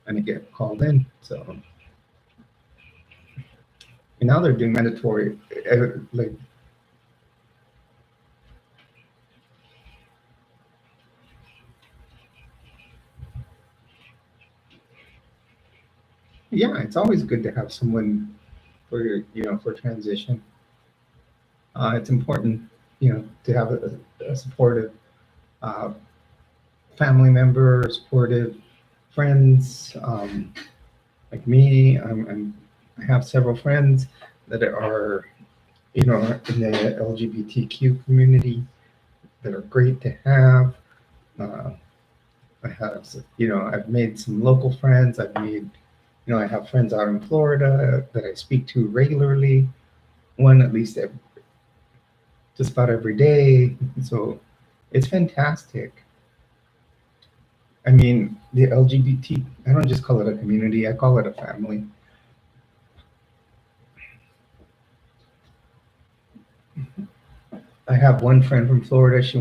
I didn't get called in. So, and now they're doing mandatory, like, yeah, it's always good to have someone for transition. It's important, to have a supportive uh, family member, supportive friends. Like me, I have several friends that are, in the LGBTQ community that are great to have. Uh, I have, I've made some local friends. I have friends out in Florida that I speak to regularly, one at least just about every day. So it's fantastic. I mean, the LGBT, I don't just call it a community, I call it a family. I have one friend from Florida. She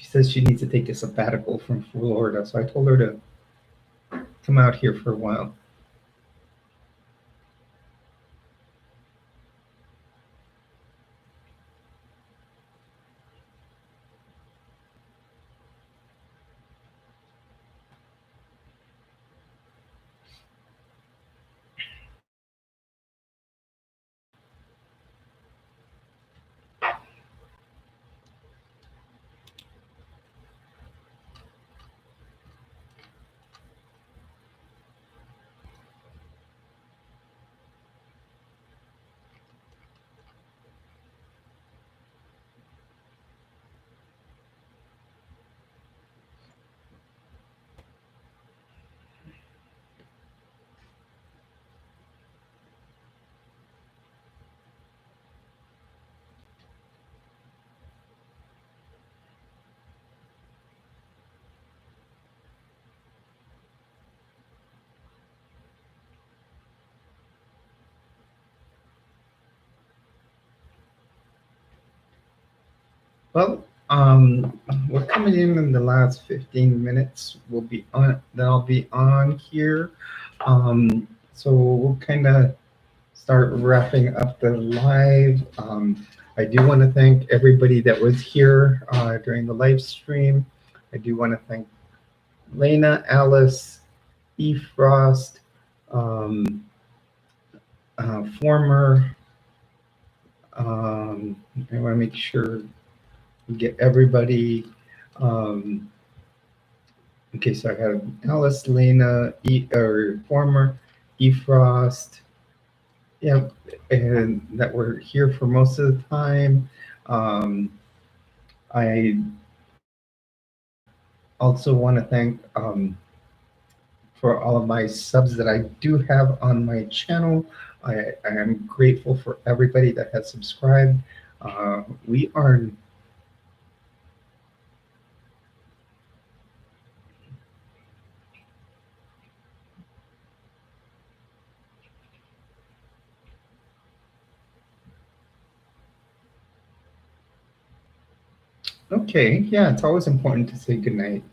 says she needs to take a sabbatical from Florida. So I told her to come out here for a while. Well, we're coming in the last 15 minutes. Then I'll be on here. So we'll kind of start wrapping up the live. I do want to thank everybody that was here during the live stream. I do want to thank Lena, Alice, E. Frost, former. I want to make sure get everybody. Um, okay, so I have Alice, Lena, or former Efrost, yeah, and that were here for most of the time. Um, I also want to thank for all of my subs that I do have on my channel. I am grateful for everybody that has subscribed. We are okay. Yeah, it's always important to say goodnight.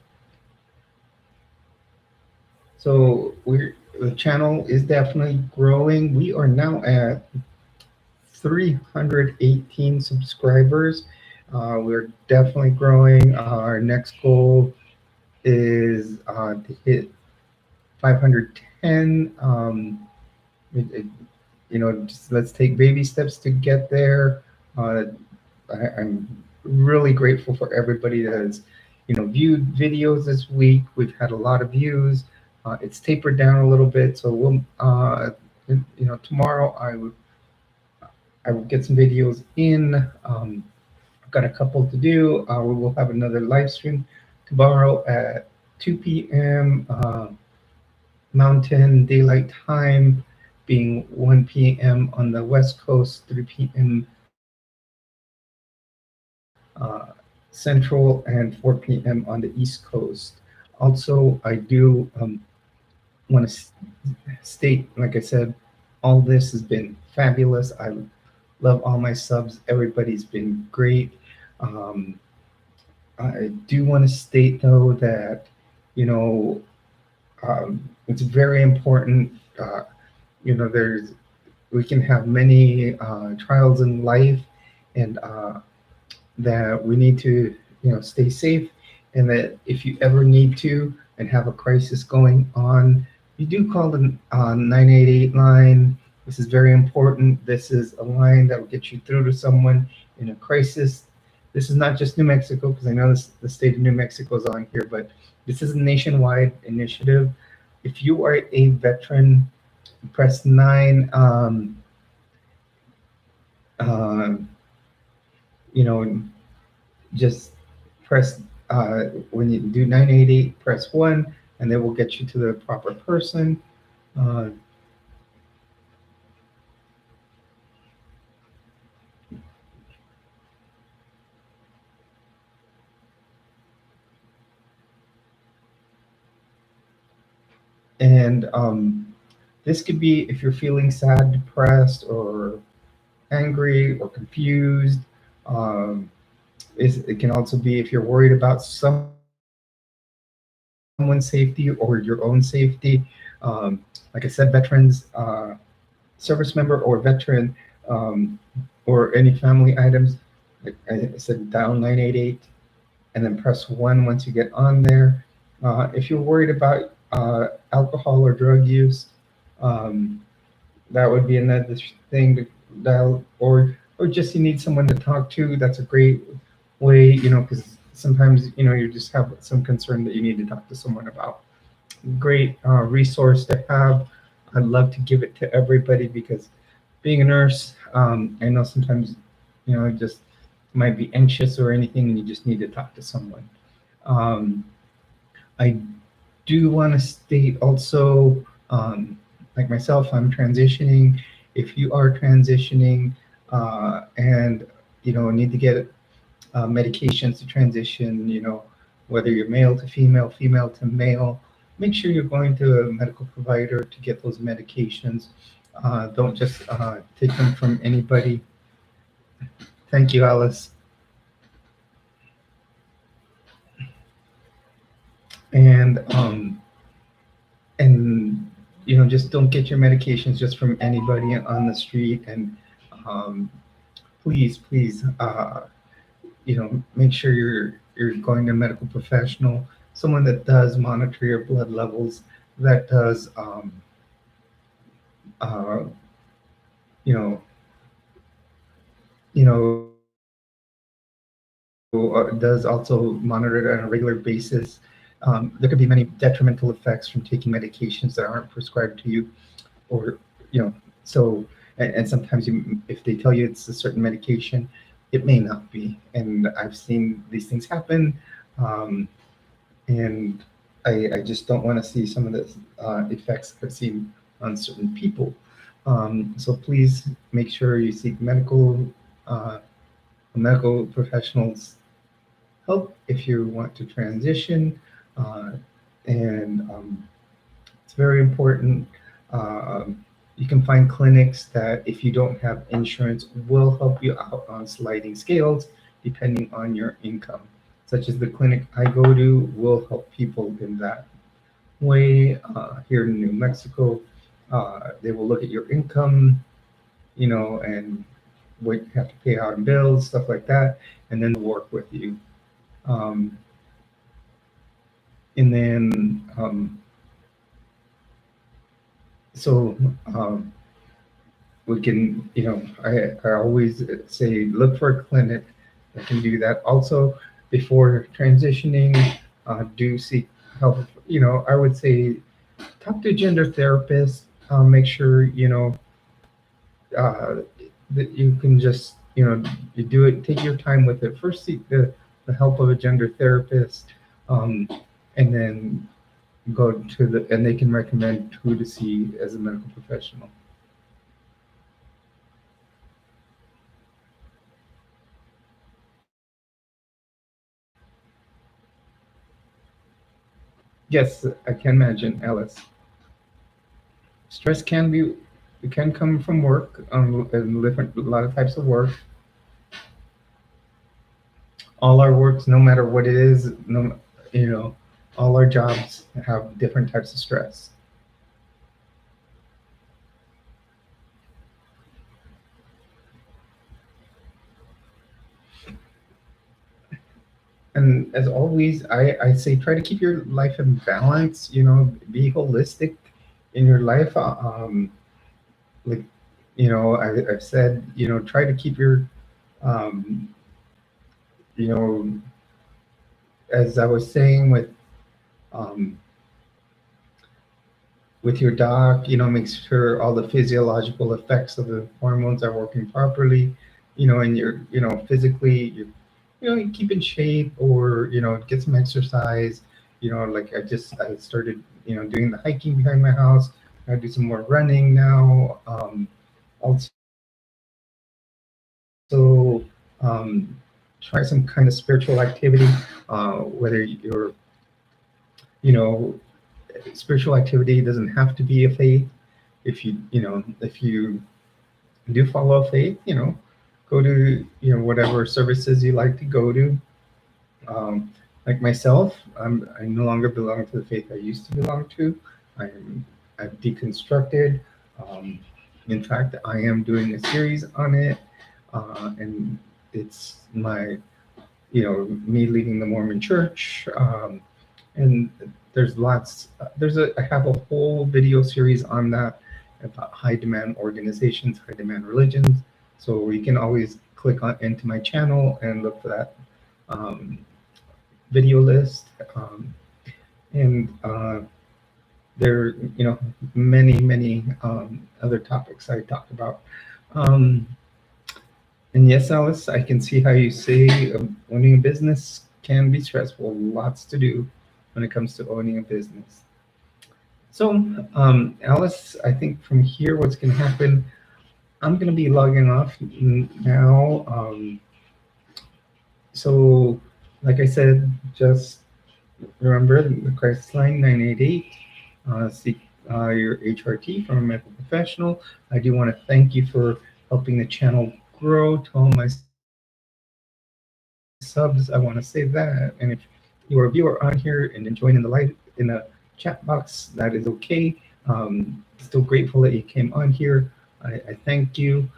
So the channel is definitely growing. We are now at 318 subscribers. We're definitely growing. Our next goal is to hit 510. It, it, just let's take baby steps to get there. Uh, I'm really grateful for everybody that has, viewed videos this week. We've had a lot of views. It's tapered down a little bit, so tomorrow I will get some videos in. I've got a couple to do. We will have another live stream tomorrow at 2 p.m. Mountain Daylight Time, being 1 p.m. on the West Coast, 3 p.m. Uh, Central, and 4 p.m. on the East Coast. Also, I do want to state, like I said, all this has been fabulous. I love all my subs. Everybody's been great. Um, I do want to state, though, that, you know, it's very important. There's we can have many trials in life, and that we need to, stay safe, and that if you ever need to and have a crisis going on, you do call the 988 line. This is very important. This is a line that will get you through to someone in a crisis. This is not just New Mexico, because I know the state of New Mexico is on here, but this is a nationwide initiative. If you are a veteran, press 9. Um, you know, just press when you do 988, press 1, and they will get you to the proper person. Uh, and this could be if you're feeling sad, depressed, or angry, or confused. Um, it can also be if you're worried about someone's safety or your own safety. Like I said, veterans, service member or veteran, um, or any family items. Like I said, dial 988 and then press 1 once you get on there. If you're worried about alcohol or drug use, um, that would be another thing to dial, or just you need someone to talk to. That's a great way, because sometimes you just have some concern that you need to talk to someone about. Great resource to have. I'd love to give it to everybody, because being a nurse, I know sometimes just might be anxious or anything, and you just need to talk to someone. um, I do want to state also, like myself, I'm transitioning. If you are transitioning, and need to get medications to transition, whether you're male to female, female to male, make sure you're going to a medical provider to get those medications. Don't just take them from anybody. Thank you, Alice. And and just don't get your medications just from anybody on the street. And um, please, make sure you're going to a medical professional, someone that does monitor your blood levels, that does uh, you know you know does also monitor it on a regular basis. There could be many detrimental effects from taking medications that aren't prescribed to you, or so. And sometimes if they tell you it's a certain medication, it may not be. And I've seen these things happen, um, and I just don't want to see some of the effects I've seen on certain people. So please make sure you seek uh, medical professionals help if you want to transition. Uh, and It's very important. You can find clinics that, if you don't have insurance, will help you out on sliding scales depending on your income. Such as the clinic I go to will help people in that way. Here in New Mexico, they will look at your income, and what you have to pay out in bills, stuff like that, and then work with you. Um, and then so we can, I always say look for a clinic that can do that. Also, before transitioning, do seek help. I would say talk to a gender therapist. Make sure uh, that you can just you do it. Take your time with it. First, seek the help of a gender therapist, um, and then go to and they can recommend who to see as a medical professional. Yes, I can imagine, Alice. Stress can be, it can come from work, and different, a lot of types of work. All our works, no matter what it is, no, all our jobs have different types of stress. And as always, I say try to keep your life in balance. Be holistic in your life. Like I've said, try to keep your um, you know as I was saying um, with your doc, make sure all the physiological effects of the hormones are working properly, and you're, physically, you keep in shape, or, get some exercise, like I started, doing the hiking behind my house. I do some more running now. Also, um, try some kind of spiritual activity, whether you're, you know, spiritual activity doesn't have to be a faith. If you do follow a faith, go to whatever services you like to go to. Like myself, I no longer belong to the faith I used to belong to. I've deconstructed. Um, in fact, I am doing a series on it, and it's me leaving the Mormon Church. And there's lots. I have a whole video series on that about high demand organizations, high demand religions. So you can always click on into my channel and look for that um, video list. And there, many other topics I talked about. Um, and yes, Alice, I can see how you say owning a business can be stressful. Lots to do when it comes to owning a business. So, Alice, I think from here, what's going to happen, I'm going to be logging off now. So, like I said, just remember the crisis line 988. Seek your HRT from a medical professional. I do want to thank you for helping the channel grow. To all my subs, I want to say that. And if you're a viewer on here and enjoying in the chat box, that is okay. Still grateful that you came on here. I thank you.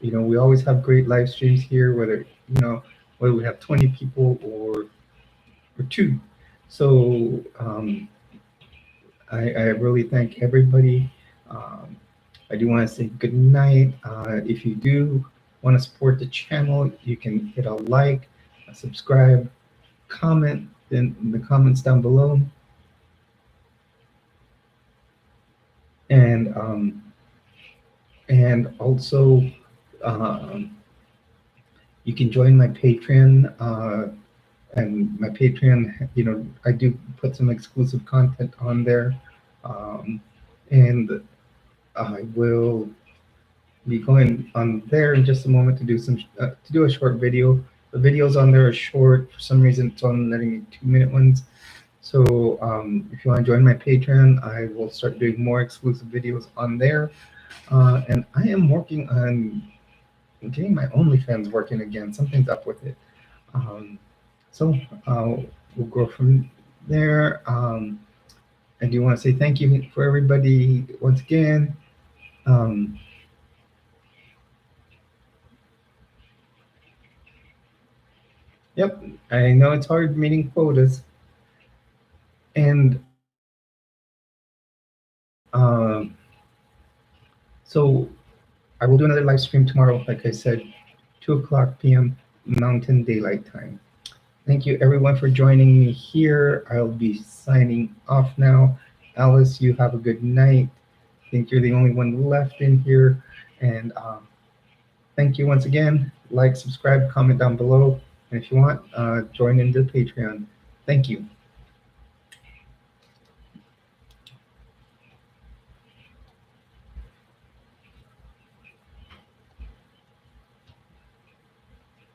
We always have great live streams here, whether we have 20 people or two. So I really thank everybody. I do want to say good night. If you do want to support the channel, you can hit a like, subscribe, comment in the comments down below, and also um, you can join my Patreon. And my Patreon, I do put some exclusive content on there, and I will be going on there in just a moment to do a short video. The videos on there are short. For some reason, it's on letting me 2-minute ones. So if you want to join my Patreon, I will start doing more exclusive videos on there. And I am working on getting my OnlyFans working again. Something's up with it. Um, so we'll go from there. I do want to say thank you for everybody once again. Um, yep, I know it's hard meeting quotas. And so I will do another live stream tomorrow, like I said, 2 o'clock p.m. Mountain Daylight Time. Thank you everyone for joining me here. I'll be signing off now. Alice, you have a good night. I think you're the only one left in here. And thank you once again. Like, subscribe, comment down below. And if you want, join into Patreon. Thank you.